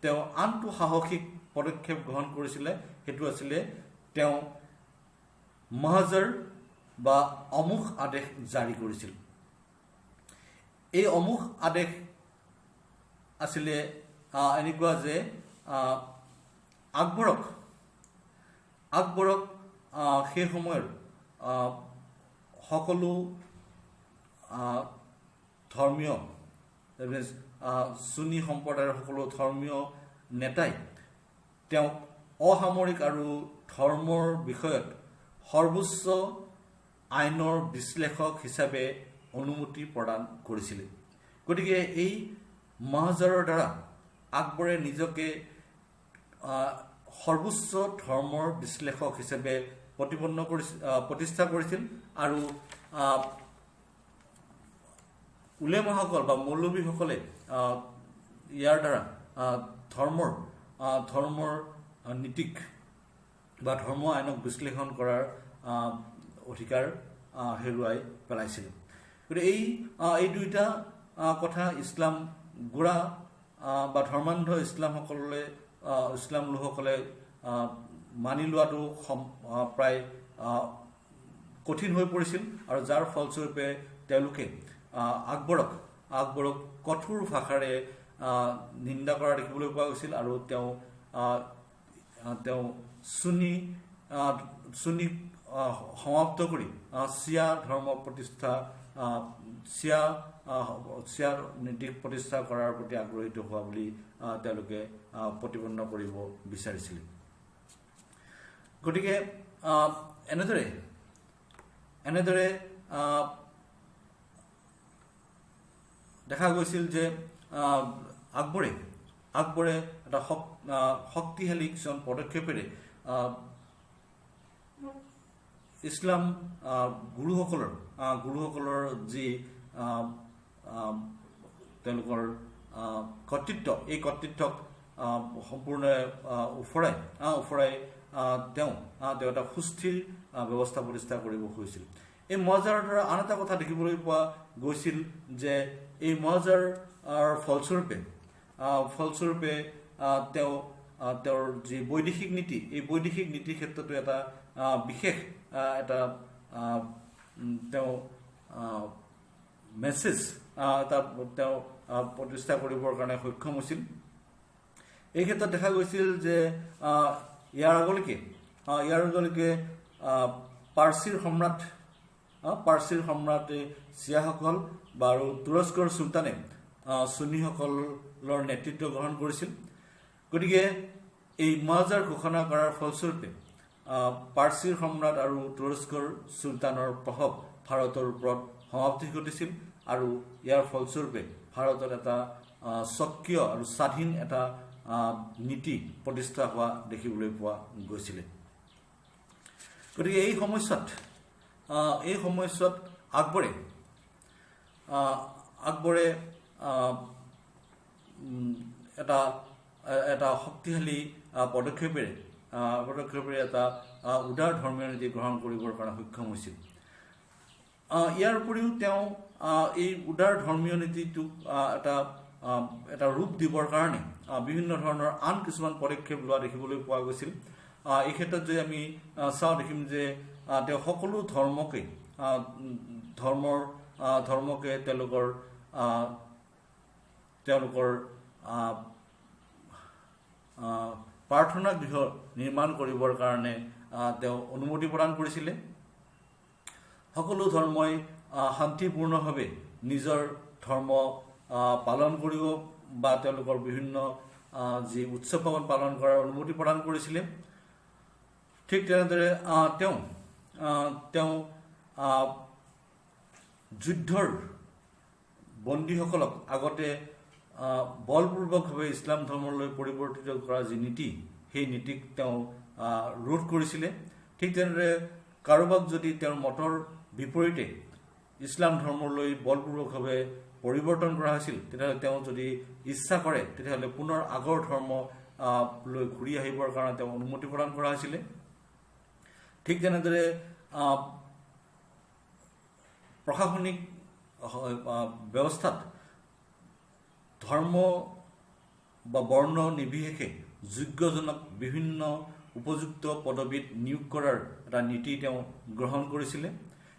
তেওঁ আনটো সাহসিক পদক্ষেপ গ্ৰহণ কৰিছিলে। সেইটো আছিলে তেওঁ মহাজৰ বা অমুখ আদেশ জাৰি কৰিছিল। এই অমুখ আদেশ আছিলে এনেকুৱা যে আকবৰক সেই সময়ৰ সকলো ধৰ্মীয় চুনী সম্প্ৰদায়ৰ সকলো ধৰ্মীয় নেতাই তেওঁক অসামৰিক আৰু ধৰ্মৰ বিষয়ত সৰ্বোচ্চ আইনৰ বিশ্লেষক হিচাপে অনুমতি প্ৰদান কৰিছিলে। গতিকে এই মহাজৰৰ দ্বাৰা আকবৰে নিজকে সৰ্বোচ্চ ধৰ্মৰ বিশ্লেষক হিচাপে প্ৰতিষ্ঠা কৰিছিল, আৰু উলেমাসকল বা মৌলবীসকলে ইয়াৰ দ্বাৰা ধৰ্মৰ নীতিক বা ধৰ্ম আইনক বিশ্লেষণ কৰাৰ অধিকাৰ হেৰুৱাই পেলাইছিল। গতিকে এই দুইটা কথা ইছলাম গোড়া বা ধৰ্মান্ধ ইছলাম লোকসকলে মানি লোৱাটো প্ৰায় কঠিন হৈ পৰিছিল, আৰু যাৰ ফলস্বৰূপে তেওঁলোকে আকবৰক কঠোৰ ভাষাৰে নিন্দা কৰা দেখিবলৈ পোৱা গৈছিল, আৰু তেওঁ সুন্নী সমাপ্ত কৰি চিয়া ধৰ্ম প্ৰতিষ্ঠা চিয়াৰ নীতি প্ৰতিষ্ঠা কৰাৰ প্ৰতি আগ্ৰহীত হোৱা বুলি তেওঁলোকে প্ৰতিপন্ন কৰিব বিচাৰিছিল। গতিকে এনেদৰে দেখা গৈছিল যে আকবৰে এটা শক্তিশালী কিছুমান পদক্ষেপেৰে ইছলাম গুৰুসকলৰ যি তেওঁলোকৰ কৰ্তৃত্ব, এই কৰ্তৃত্বক সম্পূৰ্ণ উফৰাই তেওঁ এটা সুস্থিৰ ব্যৱস্থা প্ৰতিষ্ঠা কৰিব খুজিছিল। এই মহাজাৰৰ দ্বাৰা আন এটা কথা দেখিবলৈ পোৱা গৈছিল যে এই মহাজাৰ ফলস্বৰূপে তেওঁৰ যি বৈদেশিক নীতি, এই বৈদেশিক নীতিৰ ক্ষেত্ৰতো এটা বিশেষ তেওঁ মেছেজ তেওঁ প্ৰতিষ্ঠা কৰিবৰ কাৰণে সক্ষম হৈছিল। এই ক্ষেত্ৰত দেখা গৈছিল যে ইয়াৰ আগলৈকে পাৰ্চীৰ সম্ৰাট চিয়াসকল আৰু তুৰস্কৰ চুলতানে সুন্নীসকলৰ নেতৃত্ব গ্ৰহণ কৰিছিল। গতিকে এই মহাজাৰ ঘোষণা কৰাৰ ফলস্বৰূপে পাৰ্চীৰ সম্ৰাট আৰু তুৰস্কৰ চুলতানৰ প্ৰভাৱ ভাৰতৰ ওপৰত সমাপ্তি ঘটিছিল, আৰু ইয়াৰ ফলস্বৰূপে ভাৰতত এটা স্বকীয় আৰু স্বাধীন এটা নীতি প্ৰতিষ্ঠা হোৱা দেখিবলৈ পোৱা গৈছিলে। গতিকে এই সময়ছোৱাত আকবৰে এটা শক্তিশালী পদক্ষেপেৰে এটা উদাৰ ধৰ্মীয় নীতি গ্ৰহণ কৰিবৰ কাৰণে সক্ষম হৈছিল। ইয়াৰ উপৰিও তেওঁ এই উদাৰ ধৰ্মীয় নীতিটোক এটা ৰূপ দিবৰ কাৰণে বিভিন্ন ধৰণৰ আন কিছুমান পদক্ষেপ লোৱা দেখিবলৈ পোৱা গৈছিল। এই ক্ষেত্ৰত যদি আমি চাওঁ, দেখিম যে তেওঁ সকলো ধৰ্মকে তেওঁলোকৰ প্ৰাৰ্থনা গৃহ নিৰ্মাণ কৰিবৰ কাৰণে তেওঁ অনুমতি প্ৰদান কৰিছিলে। সকলো ধৰ্মই শান্তিপূৰ্ণভাৱে নিজৰ ধৰ্ম পালন কৰিব বা তেওঁলোকৰ বিভিন্ন যি উৎসৱ পালন কৰাৰ অনুমতি প্ৰদান কৰিছিলে। ঠিক তেনেদৰে তেওঁ যুদ্ধৰ বন্দীসকলক আগতে বলপূৰ্বকভাৱে ইছলাম ধৰ্মলৈ পৰিৱৰ্তিত কৰা যি নীতি, সেই নীতিক তেওঁ ৰোধ কৰিছিলে। ঠিক তেনেদৰে কাৰোবাক যদি তেওঁৰ মতৰ বিপৰীতে ইছলাম ধৰ্মলৈ বলপূৰ্বকভাৱে পৰিৱৰ্তন কৰা হৈছিল, তেতিয়াহ'লে তেওঁ যদি ইচ্ছা কৰে তেতিয়াহ'লে পুনৰ আগৰ ধৰ্ম লৈ ঘূৰি আহিবৰ কাৰণে তেওঁ অনুমতি প্ৰদান কৰা হৈছিলে। ঠিক তেনেদৰে প্ৰশাসনিক ব্যৱস্থাত ধৰ্ম বা বৰ্ণ নিৰ্বিশেষে যোগ্যজনক বিভিন্ন উপযুক্ত পদবীত নিয়োগ কৰাৰ এটা নীতি তেওঁ গ্ৰহণ কৰিছিলে।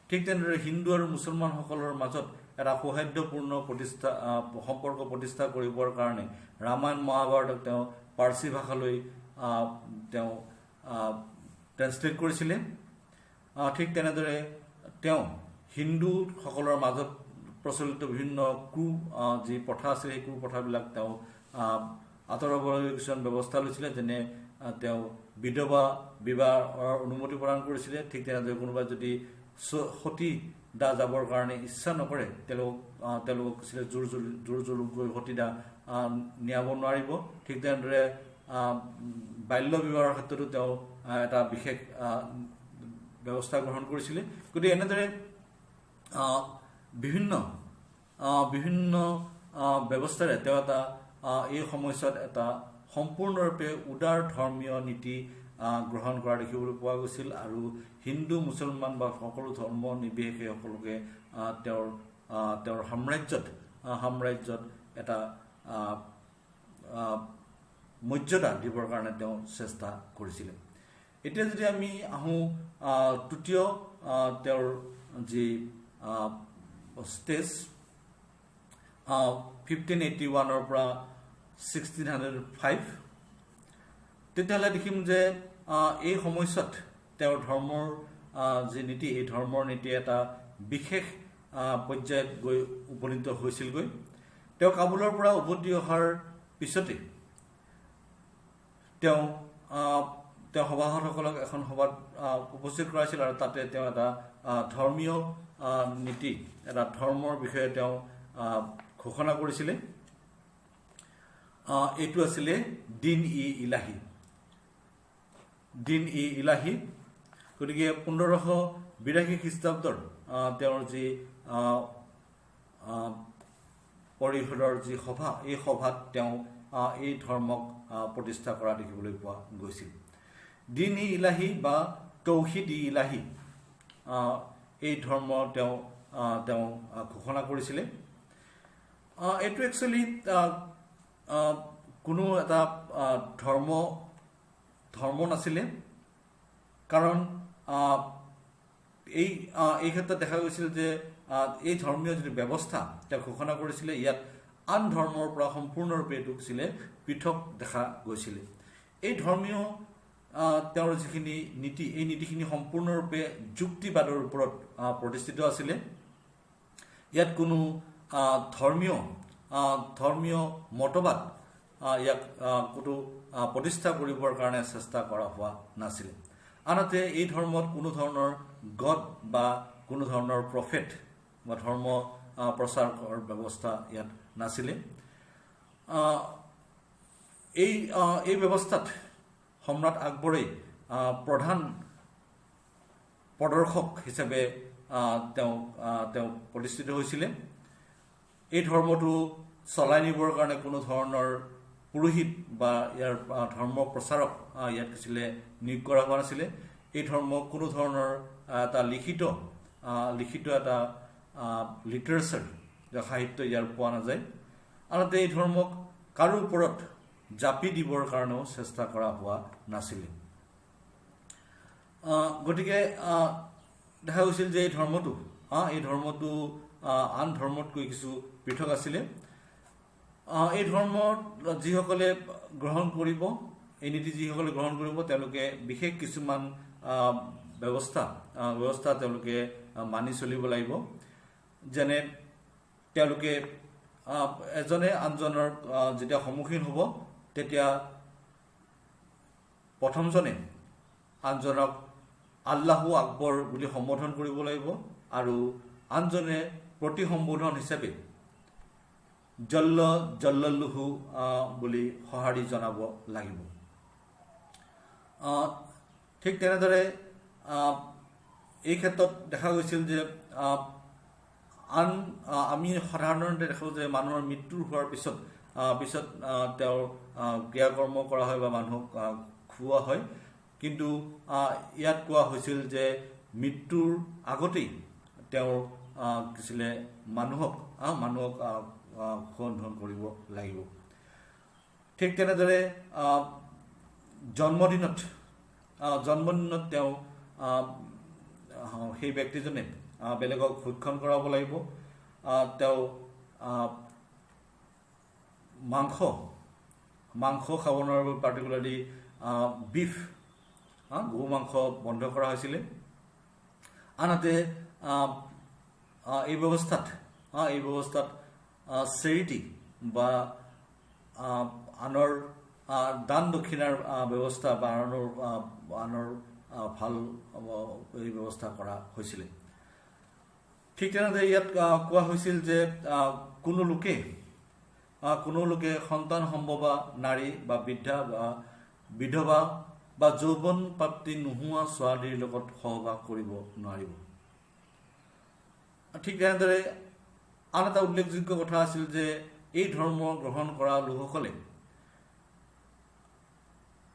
ঠিক তেনেদৰে হিন্দু আৰু মুছলমানসকলৰ মাজত এটা সৌহাৰ্দ্যপূৰ্ণ সম্পৰ্ক প্ৰতিষ্ঠা কৰিবৰ কাৰণে ৰামায়ণ মহাভাৰতক তেওঁ পাৰ্চী ভাষালৈ তেওঁ ট্ৰেন্সলেট কৰিছিলে। ঠিক তেনেদৰে তেওঁ হিন্দুসকলৰ মাজত প্ৰচলিত বিভিন্ন যি প্ৰথা আছিল, সেই প্ৰথাবিলাক তেওঁ আঁতৰাবলৈ কিছুমান ব্যৱস্থা লৈছিলে। যেনে তেওঁ বিধৱা বিবাহৰ অনুমতি প্ৰদান কৰিছিলে। ঠিক তেনেদৰে কোনোবাই যদি সতীদা যাবৰ কাৰণে ইচ্ছা নকৰে, তেওঁলোকক কৈছিলে জোৰ জুলুমকৈ সতীদা নিয়াব নোৱাৰিব। ঠিক তেনেদৰে বাল্য বিবাহৰ ক্ষেত্ৰতো তেওঁ এটা বিশেষ ব্যৱস্থা গ্ৰহণ কৰিছিলে। গতিকে এনেদৰে বিভিন্ন ব্যৱস্থাৰে তেওঁ এই সময়ছোৱাত এটা সম্পূৰ্ণৰূপে উদাৰ ধৰ্মীয় নীতি গ্ৰহণ কৰা দেখিবলৈ পোৱা গৈছিল আৰু হিন্দু মুছলমান বা সকলো ধৰ্ম নিৰ্বিশেষে সকলোকে তেওঁৰ সাম্ৰাজ্যত এটা মৰ্যাদা দিবৰ কাৰণে তেওঁ চেষ্টা কৰিছিলে। এতিয়া যদি আমি আহোঁ তৃতীয় তেওঁৰ যি ষ্টেজ 1581 পৰা 1605, তেতিয়াহ'লে দেখিম যে এই সময়ছোৱাত তেওঁৰ ধৰ্মৰ যি নীতি, এই ধৰ্মৰ নীতি এটা বিশেষ পৰ্যায়ত গৈ উপনীত হৈছিলগৈ। তেওঁ কাবুলৰ পৰা উভতি অহাৰ পিছতে তেওঁ সভাসদসকলক এখন সভাত উপস্থিত কৰাইছিল আৰু তাতে তেওঁ এটা ধৰ্মীয় নীতি, এটা ধৰ্মৰ বিষয়ে তেওঁ ঘোষণা কৰিছিলে। এইটো আছিলে দিন-ই-ইলাহী। গতিকে 1582 খ্ৰীষ্টাব্দৰ তেওঁৰ যি পৰিষদৰ যি সভা, এই সভাত তেওঁ এই ধৰ্মক প্ৰতিষ্ঠা কৰা দেখিবলৈ পোৱা গৈছিল। দিন-ই-ইলাহী বা তৌহিদ-ই-ইলাহী, এই ধৰ্ম তেওঁ ঘোষণা কৰিছিলে। এইটো একচুৱেলি কোনো এটা ধৰ্ম নাছিলে, কাৰণ এই ক্ষেত্ৰত দেখা গৈছিল যে এই ধৰ্মীয় যিটো ব্যৱস্থা তেওঁ ঘোষণা কৰিছিলে, ইয়াত আন ধৰ্মৰ পৰা সম্পূৰ্ণৰূপে এইটো ছিলে পৃথক দেখা গৈছিলে। এই ধৰ্মীয় তেওঁৰ যিখিনি নীতি, এই নীতিখিনি সম্পূৰ্ণৰূপে যুক্তিবাদৰ ওপৰত প্ৰতিষ্ঠিত আছিলে। ইয়াত কোনো ধৰ্মীয় মতবাদ ইয়াক কোনো প্ৰতিষ্ঠা কৰিবৰ কাৰণে চেষ্টা কৰা হোৱা নাছিলে। আনহাতে এই ধৰ্মত কোনো ধৰণৰ গড বা কোনো ধৰণৰ প্ৰফেট বা ধৰ্ম প্ৰচাৰৰ ব্যৱস্থা ইয়াত নাছিলে। এই ব্যৱস্থাত সম্ৰাট আকবৰেই প্ৰধান প্ৰদৰ্শক হিচাপে তেওঁ প্ৰতিষ্ঠিত হৈছিলে। এই ধৰ্মটো চলাই নিবৰ কাৰণে কোনো ধৰণৰ পুৰোহিত বা ইয়াৰ ধৰ্ম প্ৰচাৰক ইয়াত কিছিলে নিয়োগ কৰা হোৱা নাছিলে। এই ধৰ্ম কোনো ধৰণৰ এটা লিখিত এটা লিটাৰেচাৰ, সাহিত্য ইয়াৰ পোৱা নাযায়। আনহাতে এই ধৰ্মক কাৰো ওপৰত জাপি দিবৰ কাৰণেও চেষ্টা কৰা হোৱা নাছিলে। গতিকে দেখা গৈছিল যে এই ধৰ্মটো আন ধৰ্মতকৈ কিছু পৃথক আছিলে। এই ধৰ্ম যিসকলে গ্ৰহণ কৰিব, এই নীতি যিসকলে গ্ৰহণ কৰিব, তেওঁলোকে বিশেষ কিছুমান ব্যৱস্থা তেওঁলোকে মানি চলিব লাগিব। যেনে তেওঁলোকে এজনে আনজনৰ যেতিয়া সন্মুখীন হ'ব, তেতিয়া প্ৰথমজনে আনজনক আল্লাহু আকবৰ বুলি সম্বোধন কৰিব লাগিব আৰু আনজনে প্ৰতি সম্বোধন হিচাপে জল্লাল্লাহু বুলি সঁহাৰি জনাব লাগিব। ঠিক তেনেদৰে এই ক্ষেত্ৰত দেখা গৈছিল যে আমি সাধাৰণতে দেখোঁ যে মানুহৰ মৃত্যু হোৱাৰ পিছত তেওঁৰ ক্ৰিয়াকৰ্ম কৰা হয় বা মানুহক খুওৱা হয়, কিন্তু ইয়াত কোৱা হৈছিল যে মৃত্যুৰ আগতেই তেওঁৰ কিছিলে মানুহক খোৱন কৰিব লাগিব। ঠিক তেনেদৰে জন্মদিনত তেওঁ সেই ব্যক্তিজনে বেলেগক ভক্ষণ কৰাব লাগিব। তেওঁ মাংস খাব নোৱাৰিব, পাৰ্টিকুলাৰলি বিফ, গৰু মাংস বন্ধ কৰা হৈছিলে। আনহাতে এই ব্যৱস্থাত চেৰিটি বা আনৰ দান দক্ষিণাৰ ব্যৱস্থা বা আনৰ ভাল এই ব্যৱস্থা কৰা হৈছিলে। ঠিক তেনেদৰে ইয়াত কোৱা হৈছিল যে কোনো লোকে সন্তান সম্ভৱা নাৰী বা বৃদ্ধা বা বিধৱা বা যৌৱন প্ৰাপ্তি নোহোৱা ছোৱালীৰ লগত সহবাস কৰিব নোৱাৰিব। ঠিক তেনেদৰে আন এটা উল্লেখযোগ্য কথা আছিল যে এই ধৰ্ম গ্ৰহণ কৰা লোকসকলে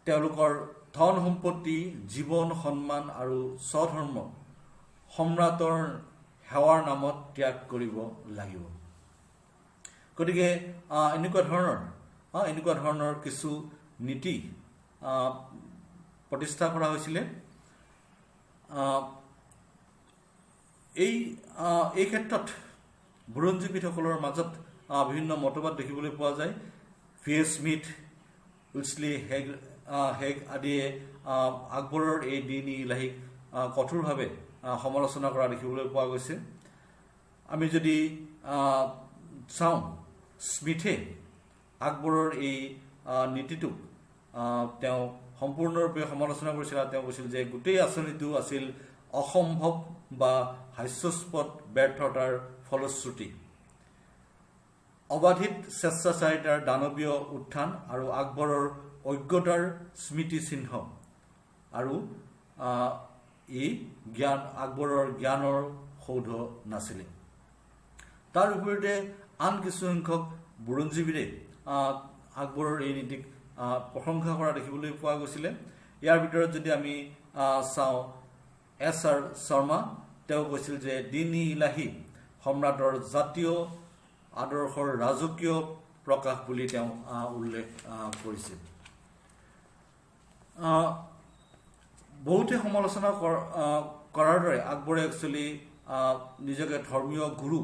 তেওঁলোকৰ ধন সম্পত্তি জীৱন সন্মান আৰু স্বধৰ্ম সম্ৰাটৰ সেৱাৰ নামত ত্যাগ কৰিব লাগিব। গতিকে এনেকুৱা ধৰণৰ কিছু নীতি প্ৰতিষ্ঠা কৰা হৈছিলে। এই ক্ষেত্ৰত বুৰঞ্জীবিদসকলৰ মাজত বিভিন্ন মতবাদ দেখিবলৈ পোৱা যায়। V.S. স্মিথ, উইলছলি হেগ আদিয়ে আকবৰৰ এই দিন ইলাহীক কঠোৰভাৱে সমালোচনা কৰা দেখিবলৈ পোৱা গৈছে। আমি যদি চাওঁ, স্মিথে আকবৰৰ এই নীতিটোক তেওঁ সম্পূৰ্ণৰূপে সমালোচনা কৰিছিল আৰু তেওঁ কৈছিল যে গোটেই আঁচনিটো আছিল অসম্ভৱ বা হাস্যাস্পদ ব্যৰ্থতাৰ ফলশ্ৰুতি। অবাধিত স্বেচ্ছাচাৰিতাৰ দানৱীয় উত্থান আৰু আকবৰৰ অজ্ঞতাৰ স্মৃতি চিহ্ন আৰু আকবৰৰ জ্ঞানৰ সৌধ নাছিলে। তাৰ বিপৰীতে আন কিছুসংখ্যক বুৰঞ্জীবিদে আকবৰৰ এই নীতিক প্ৰশংসা কৰা দেখিবলৈ পোৱা গৈছিলে। ইয়াৰ ভিতৰত যদি আমি চাওঁ, S.R. শৰ্মা, তেওঁ কৈছিল যে দিন-ই ইলাহী সম্ৰাটৰ জাতীয় আদৰ্শৰ ৰাজকীয় প্ৰকাশ বুলি তেওঁ উল্লেখ কৰিছিল। বহুতে সমালোচনা কৰাৰ দৰে আকবৰে একচুৱেলি নিজকে ধৰ্মীয় গুৰু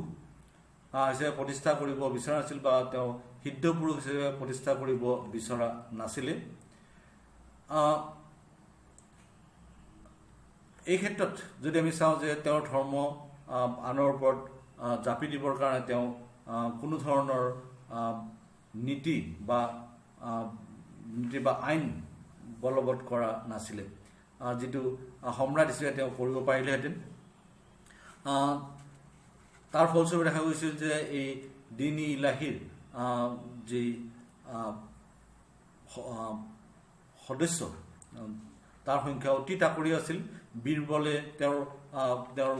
হিচাপে প্ৰতিষ্ঠা কৰিব বিচৰা নাছিল বা তেওঁ সিদ্ধ পুৰুষ হিচাপে প্ৰতিষ্ঠা কৰিব বিচৰা নাছিলে। এই ক্ষেত্ৰত যদি আমি চাওঁ যে তেওঁৰ ধৰ্ম আনৰ ওপৰত জাপি দিবৰ কাৰণে তেওঁ কোনো ধৰণৰ নীতি বা আইন বলবৎ কৰা নাছিলে, যিটো সম্ৰাট হিচাপে তেওঁ কৰিব পাৰিলেহেঁতেন। তাৰ ফলস্বৰূপে দেখা গৈছিল যে এই দিন-ই ইলাহীৰ যি সদস্য তাৰ সংখ্যা অতি তাকৰি আছিল। বীৰবলে তেওঁৰ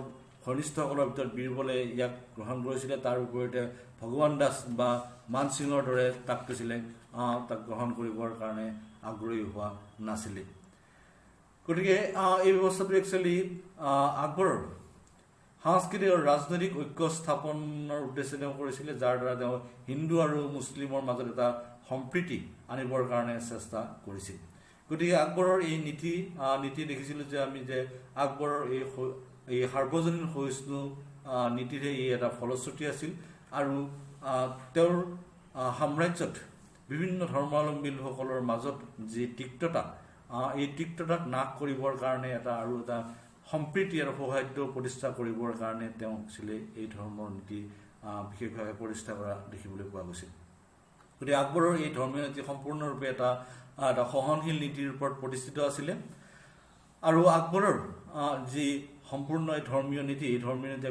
ঘনিষ্ঠসকলৰ ভিতৰত বীৰবলে ইয়াক গ্ৰহণ কৰিছিলে। তাৰ বিপৰীতে ভগৱান দাস বা মান সিঙৰ দৰে তাক গ্ৰহণ কৰিবৰ কাৰণে আগ্ৰহী হোৱা নাছিলে। গতিকে এই ব্যৱস্থাটো একচুৱেলি আকবৰৰ সাংস্কৃতিক আৰু ৰাজনৈতিক ঐক্য স্থাপনৰ উদ্দেশ্যে তেওঁ কৰিছিলে, যাৰ দ্বাৰা তেওঁ হিন্দু আৰু মুছলিমৰ মাজত এটা সম্প্ৰীতি আনিবৰ কাৰণে চেষ্টা কৰিছিল। গতিকে আকবৰৰ এই নীতি দেখিছিলোঁ যে আমি যে আকবৰৰ এই সাৰ্বজনীন সহিষ্ণু নীতিৰে ই এটা ফলশ্ৰুতি আছিল আৰু তেওঁৰ সাম্ৰাজ্যত বিভিন্ন ধৰ্মাৱলম্বী লোকসকলৰ মাজত যি তিক্ততা, এই তিক্ততাক নাশ কৰিবৰ কাৰণে এটা সম্প্ৰীতি আৰু সৌহাৰ্দ্য প্ৰতিষ্ঠা কৰিবৰ কাৰণে তেওঁ এই ধৰ্মৰ নীতি বিশেষভাৱে প্ৰতিষ্ঠা কৰা দেখিবলৈ পোৱা গৈছিল। গতিকে আকবৰৰ এই ধৰ্মীয় নীতি সম্পূৰ্ণৰূপে এটা সহনশীল নীতিৰ ওপৰত প্ৰতিষ্ঠিত আছিলে আৰু আকবৰৰ যি সম্পূৰ্ণ এই ধৰ্মীয় নীতি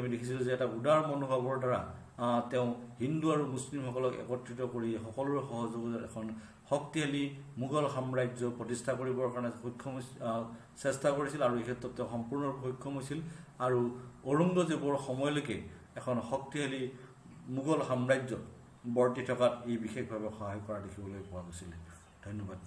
আমি দেখিছিলোঁ যে এটা উদাৰ মনোভাৱৰ দ্বাৰা তেওঁ হিন্দু আৰু মুছলিমসকলক একত্ৰিত কৰি সকলোৰে সহযোগিতাত এখন শক্তিশালী মোগল সাম্ৰাজ্য প্ৰতিষ্ঠা কৰিবৰ কাৰণে চেষ্টা কৰিছিল আৰু এই ক্ষেত্ৰত তেওঁ সম্পূৰ্ণৰূপে সক্ষম হৈছিল আৰু ঔৰংগজেবৰ সময়লৈকে এখন শক্তিশালী মোগল সাম্ৰাজ্য বৰ্তি থকাত ই বিশেষভাৱে সহায় কৰা দেখিবলৈ পোৱা গৈছিল। ধন্যবাদ।